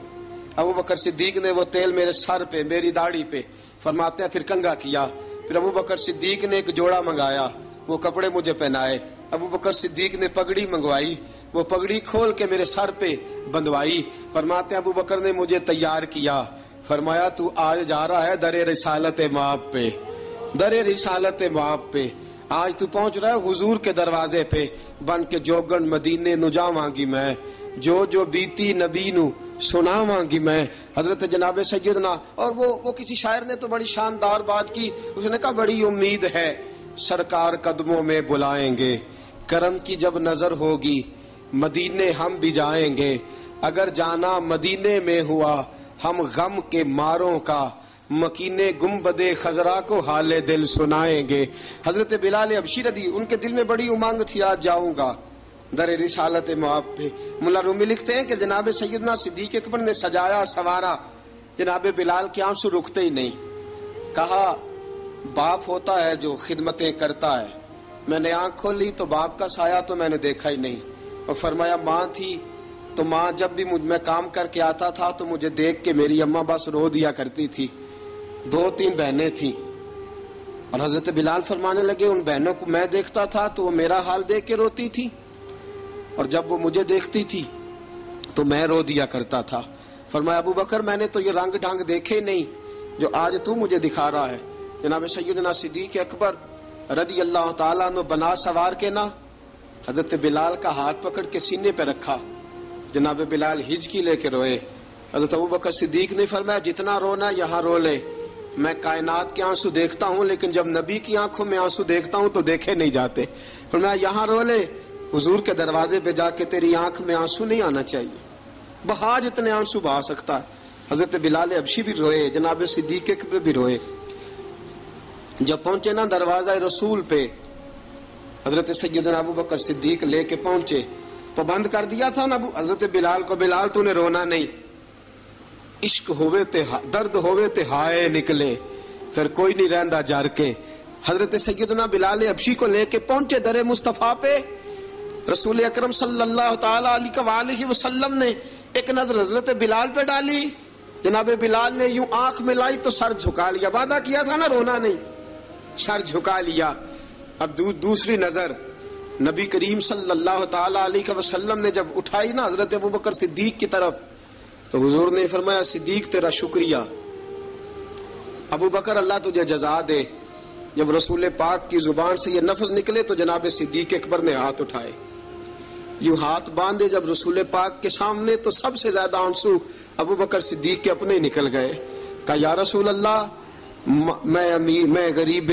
ابو بکر صدیق نے وہ تیل میرے سر پہ، میری داڑھی پہ، فرماتے ہیں پھر کنگھا کیا، پھر ابو بکر صدیق نے ایک جوڑا منگایا، وہ کپڑے مجھے پہنائے، ابو بکر صدیق نے پگڑی منگوائی، وہ پگڑی کھول کے میرے سر پہ بندھوائی۔ فرماتے ہیں ابو بکر نے مجھے تیار کیا، فرمایا تو آج جا رہا ہے در رسالت مآب پہ، در رسالت مآب پہ، آج تو پہنچ رہا ہے حضور کے دروازے پہ، بن کے جوگن مدینے نو جاواں گی میں، جو بیتی نبی نو سناواں گی میں۔ حضرت جناب سیدنا، اور وہ کسی شاعر نے تو بڑی شاندار بات کی، اس نے کہا بڑی امید ہے سرکار قدموں میں بلائیں گے، کرم کی جب نظر ہوگی مدینے ہم بھی جائیں گے، اگر جانا مدینے میں ہوا ہم غم کے ماروں کا، مکینے گنبدے خضرا کو حال دل سنائیں گے۔ حضرت بلال حبشی رضی ان کے دل میں بڑی امنگ تھی، آج جاؤں گا در رسالت مآب پہ۔ ملا رومی لکھتے ہیں کہ جناب سیدنا صدیق اکبر نے سجایا سوارا، جناب بلال کے آنسو رکتے ہی نہیں، کہا باپ ہوتا ہے جو خدمتیں کرتا ہے، میں نے آنکھ کھولی تو باپ کا سایہ تو میں نے دیکھا ہی نہیں، اور فرمایا ماں تھی تو ماں جب بھی میں کام کر کے آتا تھا تو مجھے دیکھ کے میری اماں بس رو دیا کرتی تھی، 2-3 بہنیں تھیں، اور حضرت بلال فرمانے لگے ان بہنوں کو میں دیکھتا تھا تو وہ میرا حال دیکھ کے روتی تھی، اور جب وہ مجھے دیکھتی تھی تو میں رو دیا کرتا تھا۔ فرمایا ابو بکر میں نے تو یہ رنگ ڈھنگ دیکھے نہیں جو آج تو مجھے دکھا رہا ہے۔ جناب سیدنا صدیق اکبر رضی اللہ تعالیٰ عنہ بنا سوار کے نا حضرت بلال کا ہاتھ پکڑ کے سینے پہ رکھا، جناب بلال ہجکی لے کے روئے۔ حضرت ابو بکر صدیق نے فرمایا جتنا رونا یہاں رو لے، میں کائنات کے آنسو دیکھتا ہوں لیکن جب نبی کی آنکھوں میں آنسو دیکھتا ہوں تو دیکھے نہیں جاتے، فرمایا یہاں رو لے، حضور کے دروازے پہ جا کے تیری آنکھ میں آنسو نہیں آنا چاہیے، بہا جتنے آنسو بہا سکتا ہے۔ حضرت بلال حبشی بھی روئے، جناب صدیق اکبر بھی روئے۔ جب پہنچے نا دروازہ رسول پہ، حضرت سیدنا ابو بکر صدیق لے کے پہنچے تو بند کر دیا تھا نا حضرت بلال کو، بلال تو نے رونا نہیں، عشق ہوئے تے درد ہوئے تے ہائے نکلے، پھر کوئی نہیں رہندا جار کے۔ حضرت سیدنا بلال حبشی کو لے کے پہنچے در مصطفیٰ پہ، رسول اکرم صلی اللہ تعالی علیہ وسلم نے ایک نظر حضرت بلال پہ ڈالی، جناب بلال نے یوں آنکھ ملائی تو سر جھکا لیا، وعدہ کیا تھا نا رونا نہیں، سر جھکا لیا۔ اب دوسری نظر نبی کریم صلی اللہ تعالی علیہ وسلم نے جب اٹھائی نا حضرت ابو بکر صدیق کی طرف تو حضور نے فرمایا صدیق تیرا شکریہ، ابو بکر اللہ تجھے جزا دے۔ جب رسول پاک کی زبان سے یہ لفظ نکلے تو جناب صدیق اکبر نے ہاتھ اٹھائے، یوں ہاتھ باندھے جب رسول پاک کے سامنے تو سب سے زیادہ آنسو ابو بکر صدیق کے اپنے نکل گئے۔ کہا یا رسول اللہ میں غریب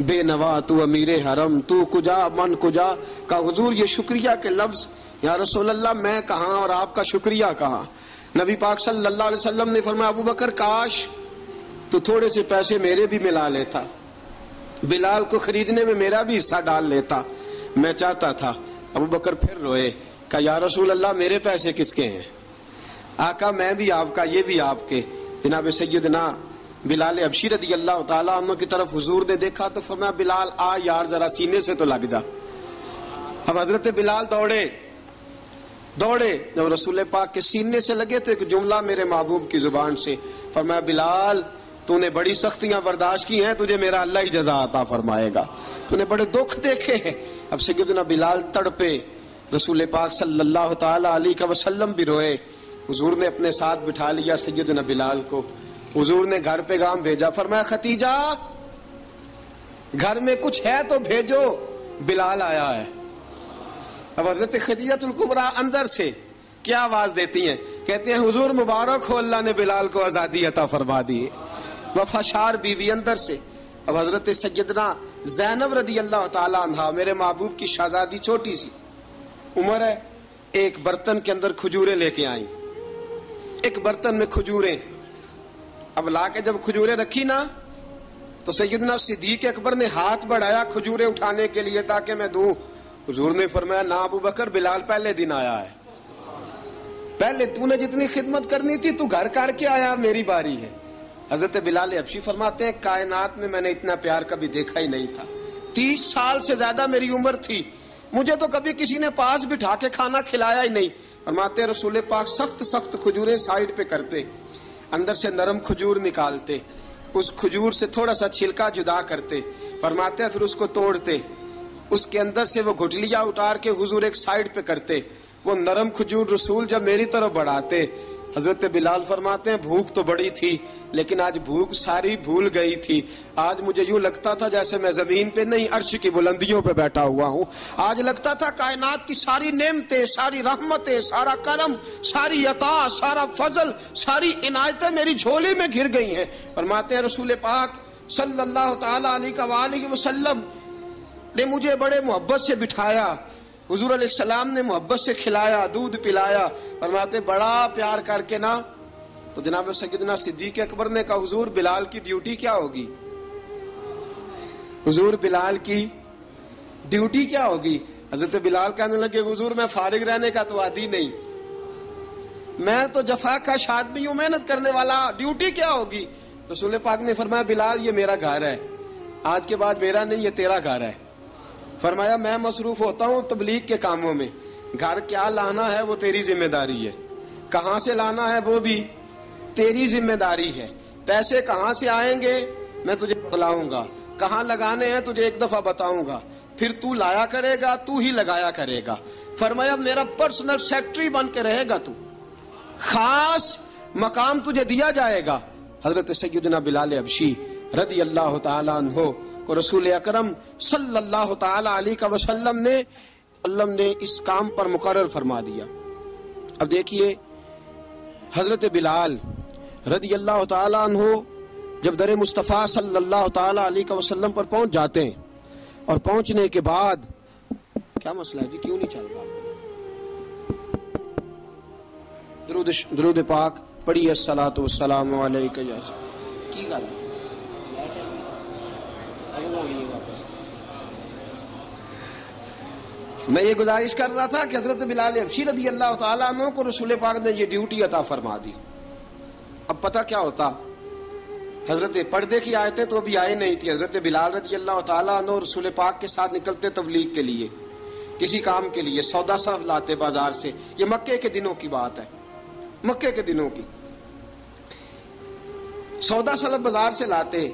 بے نوا، تو امیر حرم، تو کجا من کجا۔ کہا حضور یہ شکریہ کے لفظ، یا رسول اللہ میں کہاں اور آپ کا شکریہ کہاں۔ نبی پاک صلی اللہ علیہ وسلم نے فرمایا ابو بکر کاش تو تھوڑے سے پیسے میرے بھی ملا لیتا، بلال کو خریدنے میں میرا بھی حصہ ڈال لیتا، میں چاہتا تھا۔ ابو بکر پھر روئے، کہا یا رسول اللہ میرے پیسے کس کے ہیں؟ آقا میں بھی آپ کا، یہ بھی آپ کے۔ جناب سیدنا بلال حبشی رضی اللہ تعالیٰ عنہ کی طرف حضور نے دیکھا تو فرمایا بلال آ یار ذرا سینے سے تو لگ جا۔ اب حضرت بلال دوڑے، جب رسول پاک کے سینے سے لگے تو ایک جملہ میرے محبوب کی زبان سے فرمایا، بلال تو نے بڑی سختیاں برداشت کی ہیں، تجھے میرا اللہ ہی جزا عطا فرمائے گا، تو نے بڑے دکھ دیکھے ہیں۔ اب سیدنا بلال تڑپے، رسول پاک صلی اللہ تعالی علیہ وسلم بھی روئے۔ حضور نے اپنے ساتھ بٹھا لیا سیدنا بلال کو، حضور نے گھر پیغام بھیجا، فرمایا ختیجہ گھر میں کچھ ہے تو بھیجو، بلال آیا ہے۔ اب حضرت خدیجہ الکبریٰ اندر سے کیا آواز دیتی ہیں؟ کہتے ہیں حضور مبارک ہو، اللہ نے بلال کو آزادی عطا فرما دی ہے۔ وفاشار بیوی اندر سے۔ اب حضرت سیدنا زینب رضی اللہ تعالی عنہا، میرے محبوب کی شہزادی، چھوٹی سی عمر ہے، ایک برتن کے اندر کھجوریں لے کے آئیں، ایک برتن میں کھجوریں۔ اب لا کے جب کھجوریں رکھی نا تو سیدنا صدیق اکبر نے ہاتھ بڑھایا کھجوریں اٹھانے کے لیے تاکہ میں دوں۔ حضور نے فرمایا نہ ابو بکر، بلال پہلے دن آیا ہے، پہلے تو نے جتنی خدمت کرنی تھی تو گھر کر کے آیا، میری باری ہے۔ حضرت بلال حبشی فرماتے ہیں کائنات میں نے اتنا پیار کبھی دیکھا ہی نہیں تھا، 30 سال سے زیادہ میری عمر تھی، مجھے تو کبھی کسی نے پاس بٹھا کے کھانا کھلایا ہی نہیں۔ فرماتے ہیں رسول پاک سخت کھجوریں سائیڈ پہ کرتے، اندر سے نرم کھجور نکالتے، اس کھجور سے تھوڑا سا چھلکا جدا کرتے، فرماتے ہیں پھر اس کو توڑتے، اس کے اندر سے وہ گھٹلیاں اتار کے حضور ایک سائیڈ پہ کرتے، وہ نرم کھجور رسول جب میری طرف بڑھاتے، حضرت بلال فرماتے ہیں بھوک تو بڑی تھی لیکن آج بھوک ساری بھول گئی تھی، آج مجھے یوں لگتا تھا جیسے میں زمین پہ نہیں عرش کی بلندیوں پہ بیٹھا ہوا ہوں، آج لگتا تھا کائنات کی ساری نعمتیں، ساری رحمتیں، سارا کرم، ساری عطا، سارا فضل، ساری عنایتیں میری جھولی میں گر گئی ہیں۔ فرماتے ہیں رسول پاک صلی اللہ تعالی علیہ وآلہ وسلم نے مجھے بڑے محبت سے بٹھایا، حضور علیہ السلام نے محبت سے کھلایا، دودھ پلایا، فرماتے بڑا پیار کر کے نا تو جناب سیدنا صدیق اکبر نے کہا حضور بلال کی ڈیوٹی کیا ہوگی؟ حضور بلال کی ڈیوٹی کیا ہوگی؟ حضرت بلال کہنے لگے حضور میں فارغ رہنے کا تو عادی نہیں، میں تو جفا کش آدمی ہوں، محنت کرنے والا، ڈیوٹی کیا ہوگی؟ رسول پاک نے فرمایا بلال یہ میرا گھر ہے، آج کے بعد میرا نہیں یہ تیرا گھر ہے۔ فرمایا میں مصروف ہوتا ہوں تبلیغ کے کاموں میں، گھر کیا لانا ہے وہ تیری ذمہ داری ہے، کہاں سے لانا ہے وہ بھی تیری ذمہ داری ہے، پیسے کہاں سے آئیں گے میں تجھے بتلاؤں گا، کہاں لگانے ہیں تجھے ایک دفعہ بتاؤں گا، پھر تو لایا کرے گا، تو ہی لگایا کرے گا۔ فرمایا میرا پرسنل سیکٹری بن کے رہے گا، تو خاص مقام تجھے دیا جائے گا۔ حضرت سیدنا بلال حبشی رضی اللہ تعالیٰ عنہ کو رسول اکرم صلی اللہ تعالی علیہ وسلم نے اس کام پر مقرر فرما دیا۔ اب دیکھیے حضرت بلال رضی اللہ تعالی عنہ جب در مصطفیٰ صلی اللہ تعالی علیہ وسلم پر پہنچ جاتے ہیں اور پہنچنے کے بعد کیا مسئلہ ہے جی، کیوں نہیں چل رہا؟ درود پاک پڑھیے الصلاۃ والسلام علیک یا کی گل میں یہ گزارش کر رہا تھا کہ حضرت بلال حبشی رضی اللہ تعالیٰ عنہ کو رسول پاک نے یہ ڈیوٹی عطا فرما دی۔ اب پتہ کیا ہوتا، حضرت پردے کی آیتیں تو ابھی آئے نہیں تھی، حضرت بلال رضی اللہ تعالیٰ عنہ رسول پاک کے ساتھ نکلتے تبلیغ کے لیے، کسی کام کے لیے، سودا صرف لاتے بازار سے، یہ مکے کے دنوں کی بات ہے، مکے کے دنوں کی سودا صرف بازار سے لاتے۔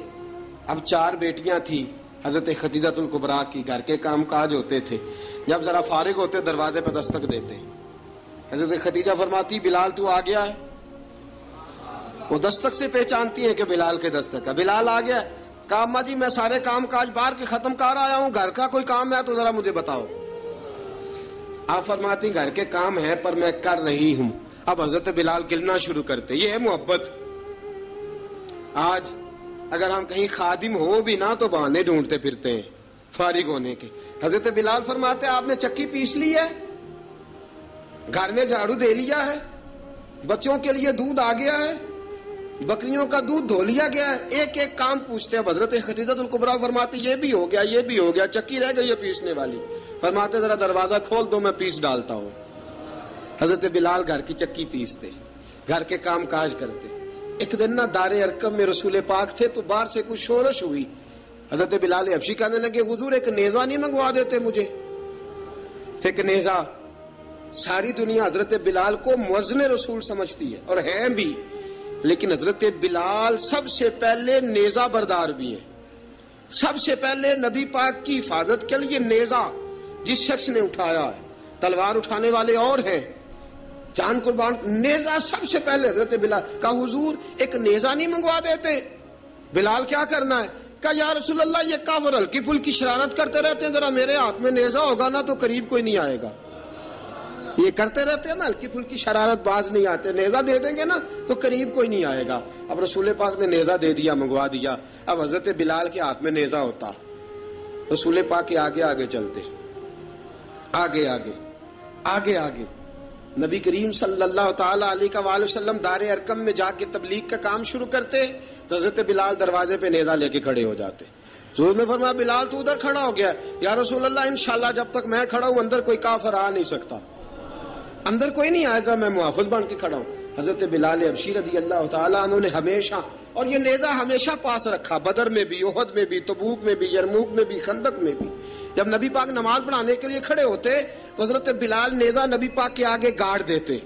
اب 4 بیٹیاں تھی حضرت خدیجہ الکبریٰ کی، گھر کے کام کاج ہوتے تھے، جب ذرا فارغ ہوتے دروازے پہ دستک دیتے، حضرت خدیجہ فرماتی بلال تو آ گیا ہے، وہ دستک سے پہچانتی ہے کہ بلال کے دستک ہے، بلال آ گیا ہے، کہا اماں جی میں سارے کام کاج باہر کے ختم کر آیا ہوں، گھر کا کوئی کام ہے تو ذرا مجھے بتاؤ۔ آپ فرماتی گھر کے کام ہے پر میں کر رہی ہوں۔ اب حضرت بلال گلنا شروع کرتے، یہ ہے محبت۔ آج اگر ہم کہیں خادم ہو بھی نہ تو بہانے ڈھونڈتے پھرتے ہیں فارغ ہونے کے۔ حضرت بلال فرماتے آپ نے چکی پیس لی ہے، گھر میں جھاڑو دے لیا ہے، بچوں کے لیے دودھ آ گیا ہے، بکریوں کا دودھ دھو لیا گیا ہے، ایک ایک کام پوچھتے ہیں۔ حضرت خدیجہ الکبریٰ فرماتی یہ بھی ہو گیا، یہ بھی ہو گیا، چکی رہ گئی ہے پیسنے والی۔ فرماتے ذرا دروازہ کھول دو میں پیس ڈالتا ہوں۔ حضرت بلال گھر کی چکی پیستے، گھر کے کام کاج کرتے۔ ایک دن نہ دار ارقم میں رسول پاک تھے تو باہر سے کچھ شورش ہوئی، حضرت بلال حبشی کہنے لگے حضور ایک نیزہ نہیں منگوا دیتے مجھے؟ ایک نیزہ. ساری دنیا حضرت بلال کو مؤذن رسول سمجھتی ہے اور ہیں بھی، لیکن حضرت بلال سب سے پہلے نیزہ بردار بھی ہیں. سب سے پہلے نبی پاک کی حفاظت کے لیے نیزہ جس شخص نے اٹھایا ہے، تلوار اٹھانے والے اور ہیں، جان قربان، نیزہ سب سے پہلے حضرت بلال کا. حضور ایک نیزہ نہیں منگوا دیتے؟ بلال کیا کرنا ہے؟ کہا یا رسول اللہ یہ کافر ہلکی پھلکی شرارت کرتے رہتے ہیں، ذرا میرے ہاتھ میں نیزہ ہوگا نا تو قریب کوئی نہیں آئے گا. یہ کرتے رہتے ہیں نا ہلکی پھلکی شرارت، باز نہیں آتے، نیزہ دے دیں گے نا تو قریب کوئی نہیں آئے گا. اب رسول پاک نے نیزہ دے دیا، منگوا دیا. اب حضرت بلال کے ہاتھ میں نیزہ ہوتا، رسول پاک کے آگے آگے چلتے، آگے آگے آگے آگے. نبی کریم صلی اللہ تعالی علیہ وآلہ وسلم دار ارقم میں جا کے تبلیغ کا کام شروع کرتے تو حضرت بلال دروازے پہ نیزہ لے کے کھڑے ہو جاتے. حضور نے فرمایا بلال تو ادھر کھڑا ہو گیا. یا رسول اللہ انشاءاللہ جب تک میں کھڑا ہوں اندر کوئی کافر آ نہیں سکتا، اندر کوئی نہیں آئے گا، میں محافظ بن کے کھڑا ہوں. حضرت بلال حبشی رضی اللہ تعالیٰ عنہ نے ہمیشہ، اور یہ نیزہ ہمیشہ پاس رکھا، بدر میں بھی، احد میں بھی، تبوک میں بھی، یرموک میں بھی، خندق میں بھی. جب نبی پاک نماز پڑھانے کے لیے کھڑے ہوتے تو حضرت بلال نیزہ نبی پاک کے آگے گاڑ دیتے.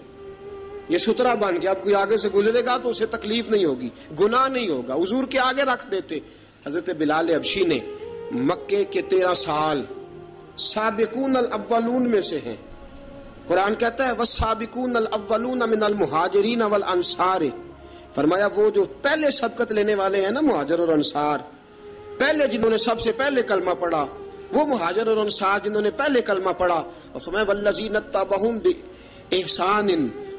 یہ سترا بن کے اب کوئی آگے سے گزرے گا تو اسے تکلیف نہیں ہوگی، گناہ نہیں ہوگا، حضور کے آگے رکھ دیتے. حضرت بلال حبشی نے مکے کے 13 سال سابقون الاولون میں سے ہیں. قرآن کہتا ہے والسابقون الاولون من المہاجرین والانصار. فرمایا وہ جو پہلے سبقت لینے والے ہیں نا مہاجر اور انصار، پہلے جنہوں نے سب سے پہلے کلمہ پڑھا، وہ مہاجر اور انصار جنہوں نے پہلے کلمہ پڑھا. اور فرمایا والذین اتبعوہم بإحسان،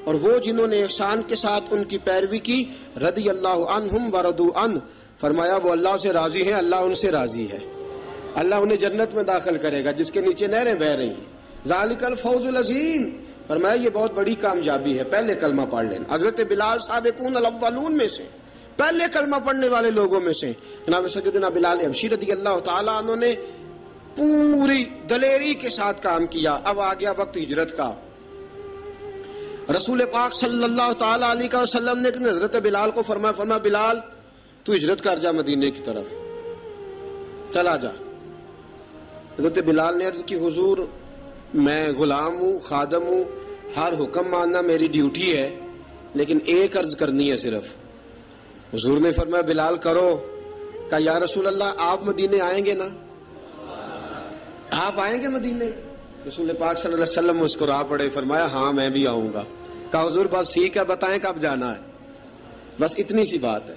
اور وہ جنہوں نے احسان کے ساتھ ان کی پیروی کی، رضی اللہ عنہم ورضوا عنہ. فرمایا وہ اللہ سے راضی ہیں، اللہ ان سے راضی ہے، اللہ انہیں جنت میں داخل کرے گا جس کے نیچے نہریں بہہ رہی ہیں. ذالک الفوز العظیم. فرمایا یہ بہت بڑی کامیابی ہے پہلے کلمہ پڑھ لینا. حضرت بلال سابقون الاولون میں سے، پہلے کلمہ پڑھنے والے لوگوں میں سے. جناب سیدنا بلال حبشی رضی اللہ تعالیٰ عنہ نے پوری دلیری کے ساتھ کام کیا. اب آ گیا وقت ہجرت کا. رسول پاک صلی اللہ تعالی علیہ وسلم نے حضرت بلال کو فرمایا بلال تو ہجرت کر جا مدینے کی طرف، چلا جا. حضرت بلال نے عرض کی حضور میں غلام ہوں، خادم ہوں، ہر حکم ماننا میری ڈیوٹی ہے، لیکن ایک عرض کرنی ہے صرف. حضور نے فرمایا بلال کرو. کہا یا رسول اللہ آپ مدینے آئیں گے نا؟ آپ آئیں گے مدینے؟ رسول پاک صلی اللہ علیہ وسلم مسکرا پڑے، فرمایا ہاں میں بھی آؤں گا. کہا حضور بس ٹھیک ہے، بتائیں کب جانا ہے، بس اتنی سی بات ہے.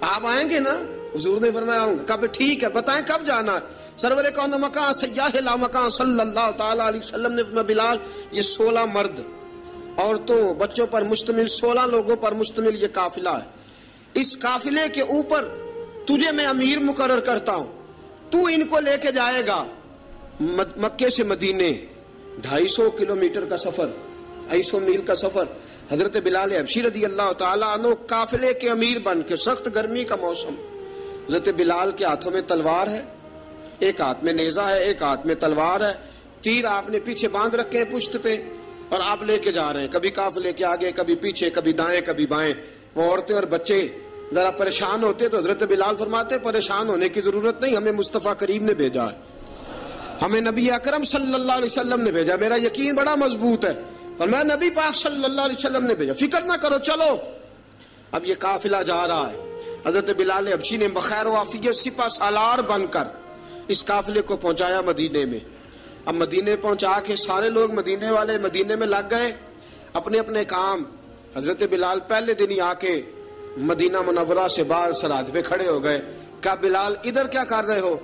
آپ آئیں گے نا؟ حضور نے فرمایا آؤں گا. کہا ٹھیک ہے، بتائیں کب جانا ہے. سرور کون مکان سیاح لا مکان صلی اللہ تعالی علیہ وسلم نے فرمایا بلال یہ 16 مرد عورتوں بچوں پر مشتمل 16 لوگوں پر مشتمل یہ قافلہ ہے. اس قافلے کے اوپر تجھے میں امیر مقرر کرتا ہوں، تو ان کو لے کے جائے گا مکے سے مدینے. 250 کلومیٹر کا سفر، 250 میل کا سفر. حضرت بلال حبشی رضی اللہ تعالیٰ عنہ قافلے کے امیر بن کے، سخت گرمی کا موسم. حضرت بلال کے ہاتھوں میں تلوار ہے، ایک ہاتھ میں نیزہ ہے، ایک ہاتھ میں تلوار ہے. تیر آپ نے پیچھے باندھ رکھے ہیں پشت پہ اور آپ لے کے جا رہے ہیں، کبھی قافلے کے آگے، کبھی پیچھے، کبھی دائیں کبھی بائیں. وہ عورتیں اور بچے ذرا پریشان ہوتے تو حضرت بلال فرماتے پریشان ہونے کی ضرورت نہیں، ہمیں مصطفیٰ کریم نے بھیجا ہے، ہمیں نبی اکرم صلی اللہ علیہ وسلم نے بھیجا، میرا یقین بڑا مضبوط ہے. اور میں نبی پاک صلی اللہ علیہ وسلم نے بھیجا، فکر نہ کرو چلو. اب یہ قافلہ جا رہا ہے. حضرت بلال حبشی نے بخیر و عافیت سپہ سالار بن کر اس قافلے کو پہنچایا مدینے میں. اب مدینے پہنچا کے سارے لوگ مدینے والے مدینے میں لگ گئے اپنے اپنے کام. حضرت بلال پہلے دن ہی آ کے مدینہ منورہ سے باہر سرحد پہ کھڑے ہو گئے. کہا بلال ادھر کیا کر رہے ہو؟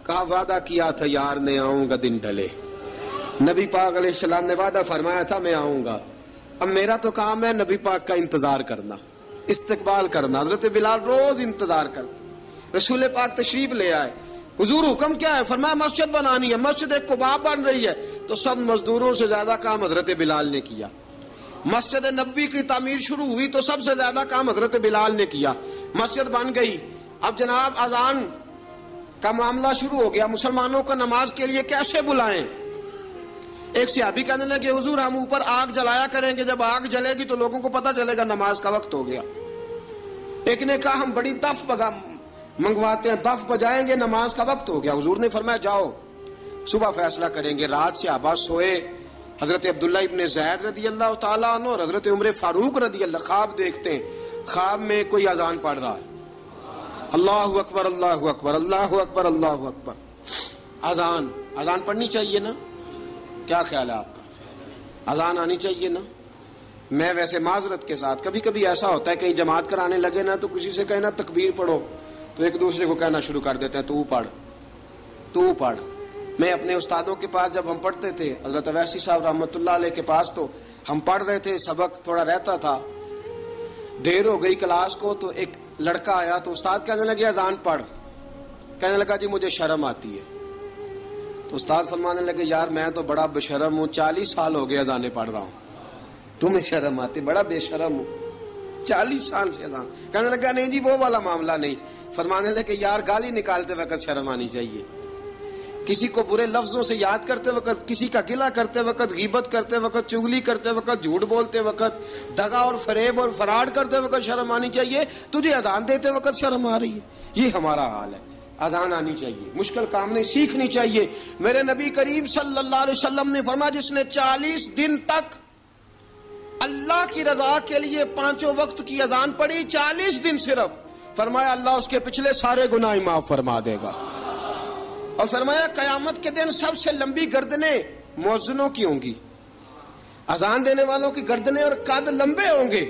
کہا وعدہ کیا تھا یار نے آؤں گا دن ڈھلے. نبی پاک علیہ السلام نے وعدہ فرمایا تھا میں آؤں گا. اب میرا تو کام ہے نبی پاک کا انتظار کرنا، استقبال کرنا. حضرت بلال روز انتظار کرتے. رسول پاک تشریف لے آئے. حضور حکم کیا ہے؟ فرمایا مسجد بنانی ہے. مسجد ایک قباء بن رہی ہے. تو سب مزدوروں سے زیادہ کام حضرت بلال نے کیا. مسجد نبوی کی تعمیر شروع ہوئی تو سب سے زیادہ کام حضرت بلال نے کیا. مسجد بن گئی. اب جناب اذان کا معاملہ شروع ہو گیا، مسلمانوں کو نماز کے لیے کیسے بلائیں؟ ایک صحابی کہنے لگے حضور ہم اوپر آگ جلایا کریں گے، جب آگ جلے گی تو لوگوں کو پتہ چلے گا نماز کا وقت ہو گیا. ایک نے کہا ہم بڑی دف منگواتے ہیں، دف بجائیں گے، نماز کا وقت ہو گیا. حضور نے فرمایا جاؤ صبح فیصلہ کریں گے. رات صحابہ سوئے, حضرت عبداللہ ابن زید رضی اللہ تعالیٰ عنہ اور حضرت عمر فاروق رضی اللہ خواب دیکھتے ہیں, خواب میں کوئی اذان پڑھ رہا ہے, اللہ اکبر اللہ اکبر اللہ اکبر اللہ اکبر. اذان پڑھنی چاہیے نا؟ کیا خیال ہے آپ کا؟ اذان آنی چاہیے نا؟ میں ویسے معذرت کے ساتھ کبھی کبھی ایسا ہوتا ہے کہیں جماعت کرانے لگے نا تو کسی سے کہنا تکبیر پڑھو تو ایک دوسرے کو کہنا شروع کر دیتے ہیں تو پڑھ. میں اپنے استادوں کے پاس جب ہم پڑھتے تھے, حضرت اویسی صاحب رحمۃ اللہ علیہ کے پاس, تو ہم پڑھ رہے تھے, سبق تھوڑا رہتا تھا, دیر ہو گئی کلاس کو, تو ایک لڑکا آیا تو استاد کہنے لگے اذان پڑھ. کہنے لگا جی مجھے شرم آتی ہے. تو استاد فرمانے لگے یار میں تو بڑا بے شرم ہوں, 40 سال ہو گئے اذانیں پڑھ رہا ہوں, تمہیں شرم آتی؟ بڑا بے شرم ہوں, 40 سال سے اذان. کہنے لگا نہیں جی وہ والا معاملہ نہیں. فرمانے لگے یار گالی نکالتے وقت شرم آنی چاہیے, کسی کو برے لفظوں سے یاد کرتے وقت, کسی کا گلہ کرتے وقت, غیبت کرتے وقت, چغلی کرتے وقت, جھوٹ بولتے وقت, دغا اور فریب اور فراڈ کرتے وقت شرم آنی چاہیے. تجھے اذان دیتے وقت شرم آ رہی ہے. یہ ہمارا حال ہے. اذان آنی چاہیے, مشکل کام نہیں, سیکھنی چاہیے. میرے نبی کریم صلی اللہ علیہ وسلم نے فرمایا جس نے 40 دن تک اللہ کی رضا کے لیے 5 وقت کی اذان پڑھی, 40 دن صرف, فرمایا اللہ اس کے پچھلے سارے گناہ معاف فرما دے گا. اور فرمایا قیامت کے دن سب سے لمبی گردنیں مؤذنوں کی ہوں گی, اذان دینے والوں کی گردنیں اور قد لمبے ہوں گے.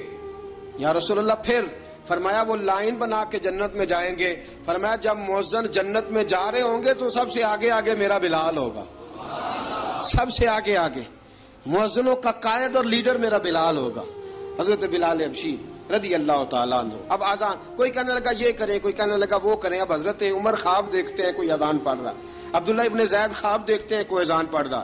یا رسول اللہ پھر؟ فرمایا وہ لائن بنا کے جنت میں جائیں گے. فرمایا جب مؤذن جنت میں جا رہے ہوں گے تو سب سے آگے آگے میرا بلال ہوگا, سب سے آگے آگے مؤذنوں کا قائد اور لیڈر میرا بلال ہوگا, حضرت بلال حبشی رضی اللہ تعالیٰ عنہ. اب اذان کوئی کہنے لگا یہ کریں, کوئی کہنے لگا وہ کریں. اب حضرت عمر خواب دیکھتے ہیں کوئی اذان پڑھ رہا, عبداللہ ابن زید خواب دیکھتے ہیں کوئی اذان پڑھ رہا.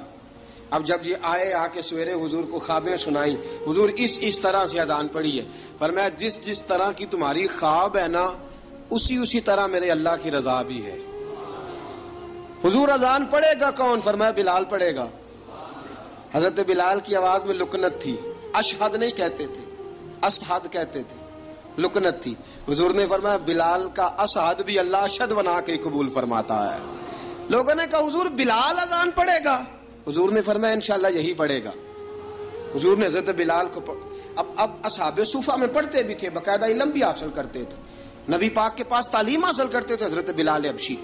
اب جب یہ آئے آ کے سویرے حضور کو خوابیں سنائی, حضور اس طرح سے اذان پڑھی ہے. فرمایا جس طرح کی تمہاری خواب ہے نا اسی طرح میرے اللہ کی رضا بھی ہے. حضور اذان پڑھے گا کون؟ فرمایا بلال پڑھے گا. حضرت بلال کی آواز میں لکنت تھی, اشہد نہیں کہتے تھے, اسحد کہتے تھے, لکنت تھی. حضور نے فرمایا بلال کا اسحد بھی اللہ اشہد بنا کے قبول فرماتا ہے. لوگوں نے کہا حضور بلال اذان پڑھے گا؟ حضور نے فرمایا انشاءاللہ یہی پڑھے گا. حضور نے حضرت بلال کو اب اصحاب صوفہ میں پڑھتے بھی تھے, باقاعدہ علم بھی حاصل کرتے تھے, نبی پاک کے پاس تعلیم حاصل کرتے تھے, حضرت بلال حبشی.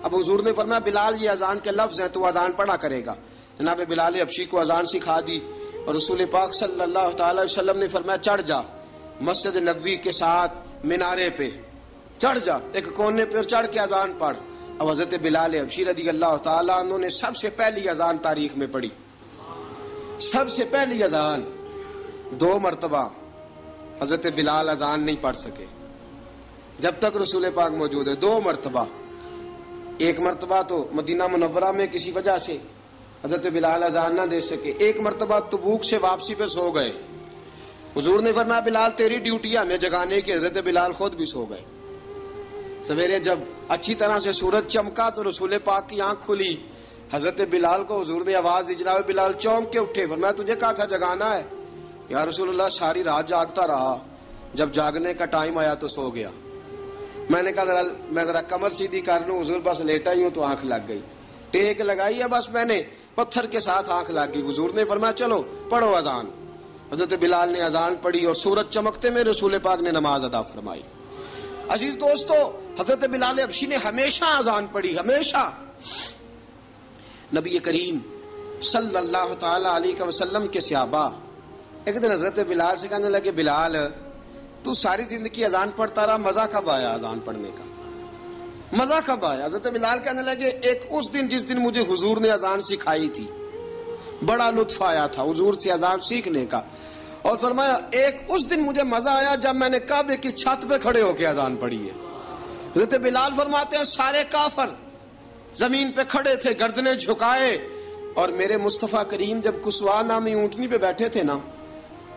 اب حضور نے فرمایا بلال یہ اذان کے لفظ ہیں تو اذان پڑھا کرے گا. جناب بلال حبشی کو اذان سکھا دی اور رسول پاک صلی اللہ تعالی وسلم نے فرمایا چڑھ جا مسجد نبوی کے ساتھ مینارے پہ, چڑھ جا ایک کونے پہ اور چڑھ کے اذان پڑھ. اب حضرت بلال حبشی رضی اللہ تعالیٰ عنہ نے سب سے پہلی اذان تاریخ میں پڑھی, سب سے پہلی اذان. 2 مرتبہ حضرت بلال اذان نہیں پڑھ سکے جب تک رسول پاک موجود ہے. 2 مرتبہ, ایک مرتبہ تو مدینہ منورہ میں کسی وجہ سے حضرت بلال اذان نہ دے سکے, ایک مرتبہ تبوک سے واپسی پہ سو گئے. حضور نے فرمایا بلال تیری ڈیوٹی ہے ہمیں جگانے کی. حضرت بلال خود بھی سو گئے. سویرے جب اچھی طرح سے سورج چمکا تو رسول پاک کی آنکھ کھلی, حضرت بلال کو حضور نے آواز دی, جناب بلال چونک کے اٹھے. فرمایا تجھے کہا تھا جگانا ہے. یا رسول اللہ ساری رات جاگتا رہا, جب جاگنے کا ٹائم آیا تو سو گیا. میں نے کہا میں ذرا کمر سیدھی کر لوں. حضور بس لیٹا ہی ہوں تو آنکھ لگ گئی, ٹیک لگائی ہے بس میں نے, پتھر کے ساتھ آنکھ لگ گئی. حضور نے فرمایا چلو پڑھو اذان. حضرت بلال نے اذان پڑھی اور سورج چمکتے میں رسول پاک نے نماز ادا فرمائی. عزیز دوستو حضرت بلال حبشی نے ہمیشہ اذان پڑھی, ہمیشہ. نبی کریم صلی اللہ تعالی علیہ وسلم کے صحابہ ایک دن حضرت بلال سے کہنے لگے بلال تو ساری زندگی اذان پڑھتا رہا, مزہ کب آیا اذان پڑھنے کا, مزہ کب آیا؟ حضرت بلال کہنے لگے ایک اس دن جس دن مجھے حضور نے اذان سکھائی تھی, بڑا لطف آیا تھا حضور سے اذان سیکھنے کا. اور فرمایا ایک اس دن مجھے مزہ آیا جب میں نے کعبے کی چھت پہ کھڑے ہو کے اذان پڑھی ہے. حضرت بلال فرماتے ہیں سارے کافر زمین پہ کھڑے تھے گردنیں جھکائے, اور میرے مصطفیٰ کریم جب کسوا نامی اونٹنی پہ بیٹھے تھے نا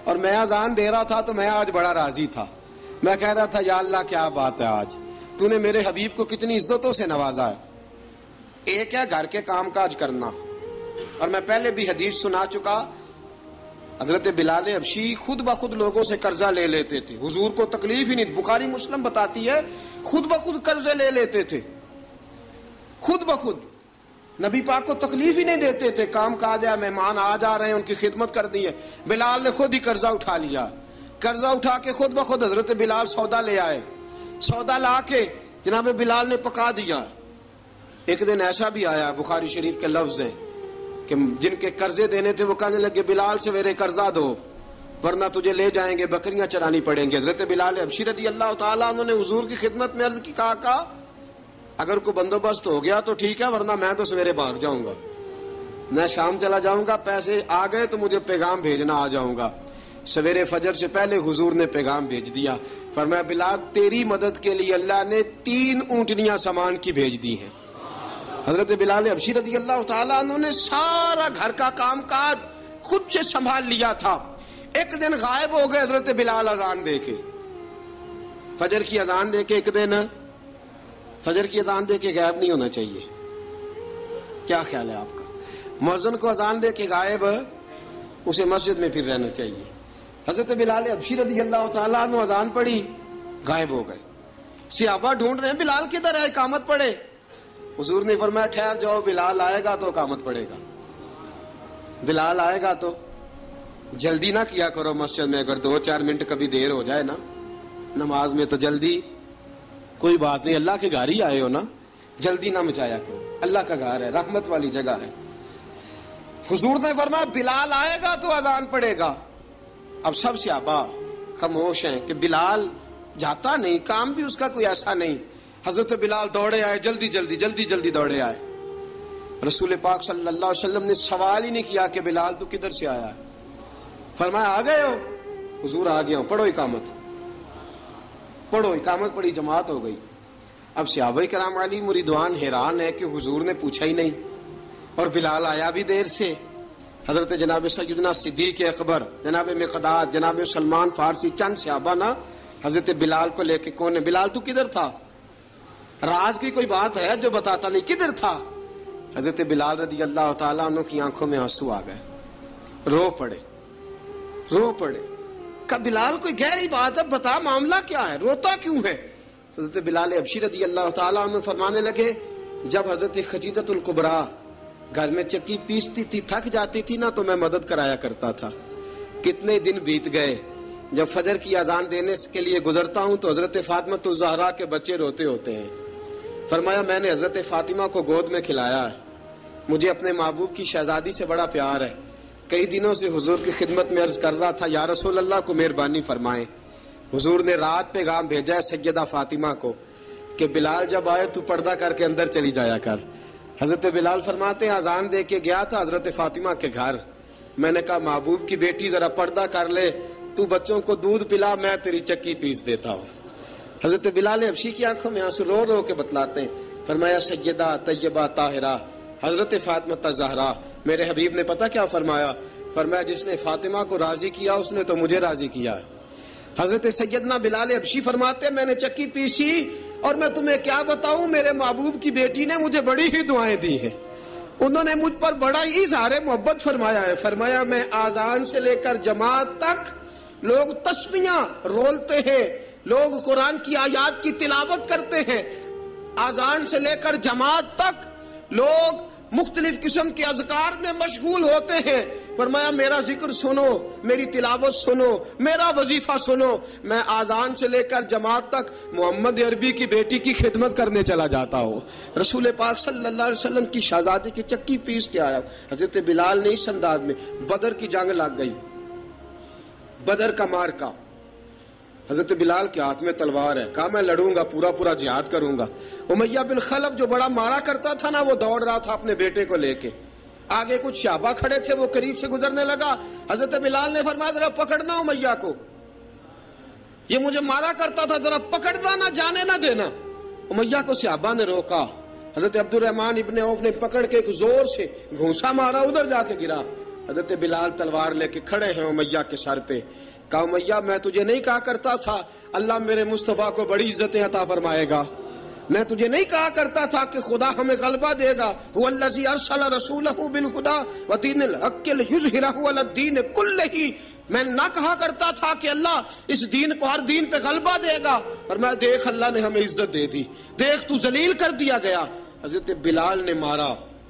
اور میں اذان دے رہا تھا تو میں آج بڑا راضی تھا. میں کہہ رہا تھا یا اللہ کیا بات ہے, آج تو نے میرے حبیب کو کتنی عزتوں سے نوازا ہے. ایک ہے گھر کے کام کاج کرنا, اور میں پہلے بھی حدیث سنا چکا, حضرت بلال حبشی خود بخود لوگوں سے قرضہ لے لیتے تھے, حضور کو تکلیف ہی نہیں. بخاری مسلم بتاتی ہے خود بخود قرضے لے لیتے تھے, خود بخود. نبی پاک کو تکلیف ہی نہیں دیتے تھے، کام کاج ہے، مہمان آ جا رہے ہیں، ان کی خدمت کر دی ہے۔ بلال نے خود ہی قرضہ اٹھا لیا، قرضہ اٹھا کے خود بخود حضرت بلال سودا لے آئے، سودا لا کے جناب بلال نے پکا دیا۔ ایک دن ایسا بھی آیا، بخاری شریف کے لفظ ہیں کہ جن کے قرضے دینے تھے وہ کہنے لگے بلال سویرے قرضہ دو ورنہ تجھے لے جائیں گے، بکریاں چرانی پڑیں گے۔ حضرت بلال حبشی رضی اللہ تعالیٰ عنہ نے حضور کی خدمت میں عرض کی، کہا اگر کوئی بندوبست ہو گیا تو ٹھیک ہے ورنہ میں تو سویرے بھاگ جاؤں گا، میں شام چلا جاؤں گا، پیسے آ گئے تو مجھے پیغام بھیجنا، آ جاؤں گا۔ سویرے فجر سے پہلے حضور نے پیغام بھیج دیا، فرمایا بلال تیری مدد کے لیے اللہ نے 3 اونٹنیاں سامان کی بھیج دی ہیں۔ حضرت بلال حبشی رضی اللہ تعالیٰ عنہ نے سارا گھر کا کام کاج خود سے سنبھال لیا تھا۔ ایک دن غائب ہو گئے حضرت بلال اذان دے کے، فجر کی اذان دے کے، ایک دن فجر کی اذان دے کے غائب نہیں ہونا چاہیے، کیا خیال ہے آپ کا؟ مؤذن کو اذان دے کے غائب، اسے مسجد میں پھر رہنا چاہیے۔ حضرت بلال حبشی رضی اللہ تعالیٰ عنہ اذان پڑھی، غائب ہو گئے، صحابہ ڈھونڈ رہے ہیں بلال کدھر ہے، اقامت پڑھے۔ حضور نے فرمایا ٹھہر جاؤ، بلال آئے گا تو اقامت پڑھے گا، بلال آئے گا تو جلدی نہ کیا کرو مسجد میں، اگر 2-4 منٹ کبھی دیر ہو جائے نا نماز میں تو جلدی کوئی بات نہیں، اللہ کے گھر ہی آئے ہو نا، جلدی نہ مچایا کرو، اللہ کا گھر ہے، رحمت والی جگہ ہے۔ حضور نے فرمایا بلال آئے گا تو اذان پڑے گا۔ اب سب صحابہ خاموش ہیں کہ بلال جاتا نہیں، کام بھی اس کا کوئی ایسا نہیں۔ حضرت بلال دوڑے آئے، جلدی دوڑے آئے۔ رسول پاک صلی اللہ علیہ وسلم نے سوال ہی نہیں کیا کہ بلال تو کدھر سے آیا ہے، فرمایا آ گئے ہو؟ حضور آ گیا ہوں، پڑھو اقامت، پڑھو اقامت پڑھی، جماعت ہو گئی۔ اب صحابہ کرام علی مریدوان حیران ہے کہ حضور نے پوچھا ہی نہیں اور بلال آیا بھی دیر سے۔ حضرت جناب سیدنا صدیق اکبر، جناب مقداد، جناب سلمان فارسی، چند صحابہ نا حضرت بلال کو لے کے، کون ہے بلال تو کدھر تھا؟ راز کی کوئی بات ہے جو بتاتا نہیں، کدھر تھا؟ حضرت بلال رضی اللہ تعالیٰ عنہ کی آنکھوں میں آنسو آ گئے، رو پڑے۔ کہ بلال کوئی گہری بات ہے، بتا معاملہ کیا ہے، روتا کیوں ہے؟ حضرت بلال حبشی رضی اللہ تعالیٰ عنہ فرمانے لگے جب حضرت خدیجہ الکبریٰ گھر میں چکی پیستی تھی، تھک جاتی تھی نا تو میں مدد کرایا کرتا تھا۔ کتنے دن بیت گئے، جب فجر کی اذان دینے کے لیے گزرتا ہوں تو حضرت فاطمہ الزہرا کے بچے روتے ہوتے ہیں۔ فرمایا میں نے حضرت فاطمہ کو گود میں کھلایا ہے، مجھے اپنے محبوب کی شہزادی سے بڑا پیار ہے۔ کئی دنوں سے حضور کی خدمت میں عرض کر رہا تھا یا رسول اللہ کو مہربانی فرمائیں۔ حضور نے رات پیغام بھیجا ہے سیدہ فاطمہ کو کہ بلال جب آئے تو پردہ کر کے اندر چلی جایا کر۔ حضرت بلال فرماتے ہیں اذان دے کے گیا تھا حضرت فاطمہ کے گھر، میں نے کہا محبوب کی بیٹی ذرا پردہ کر لے، تو بچوں کو دودھ پلا، میں تیری چکی پیس دیتا ہوں۔ حضرت بلال حبشی کی آنکھوں میں آنسو رو رو کے بتلاتے ہیں، فرمایا سیدہ طیبہ طاہرہ حضرت فاطمہ زہرا، میرے حبیب نے پتہ کیا فرمایا؟ فرمایا جس نے فاطمہ کو راضی کیا اس نے تو مجھے راضی کیا ہے۔ حضرت سیدنا بلال حبشی فرماتے ہیں میں نے چکی پیسی اور میں تمہیں کیا بتاؤں، میرے محبوب کی بیٹی نے مجھے بڑی ہی دعائیں دی ہیں، انہوں نے مجھ پر بڑا ہی اظہار محبت فرمایا ہے۔ فرمایا میں آذان سے لے کر جماعت تک لوگ تسبیحاں رولتے ہیں، لوگ قرآن کی آیات کی تلاوت کرتے ہیں، آذان سے لے کر جماعت تک لوگ مختلف قسم کے اذکار میں مشغول ہوتے ہیں۔ فرمایا میرا ذکر سنو، میری تلاوت سنو، میرا وظیفہ سنو، میں آذان سے لے کر جماعت تک محمد عربی کی بیٹی کی خدمت کرنے چلا جاتا ہوں۔ رسول پاک صلی اللہ علیہ وسلم کی شہزادی کی چکی پیس کے آیا۔ حضرت بلال نے اس انداز میں، بدر کی جنگ لگ گئی، بدر کا مارکا، حضرت بلال کے ہاتھ میں تلوار ہے، کہا میں لڑوں گا، پورا جہاد کروں گا۔ امیہ بن خلف جو بڑا مارا کرتا تھا نا وہ دوڑ رہا تھا اپنے بیٹے کو لے کے، آگے کچھ صحابہ کھڑے تھے، وہ قریب سے گزرنے لگا، حضرت بلال نے فرمایا ذرا پکڑنا امیہ کو، یہ مجھے مارا کرتا تھا، ذرا پکڑنا، نہ جانے نہ دینا۔ امیہ کو صحابہ نے روکا، حضرت عبد الرحمن ابن عوف نے پکڑ کے ایک زور سے گھونسا مارا، ادھر جا کے گرا۔ حضرت بلال تلوار لے کے کھڑے ہیں امیہ کے سر پہ، کہا امیہ میں تجھے نہیں کہا کرتا تھا اللہ میرے مصطفیٰ کو بڑی عزتیں عطا فرمائے گا، میں تجھے نہیں کہا کرتا تھا کہ خدا ہمیں غلبہ دے گا، هو الذی ارسل رسولہ بالہدی ودین الحق لیظہرہ علی الدین کلہ، میں نہ کہا کرتا تھا کہ اللہ اس دین کو ہر دین پہ غلبہ دے گا، اور میں دیکھ اللہ نے ہمیں عزت دے دی، دیکھ تو ذلیل کر دیا گیا۔ حضرت بلال نے مارا،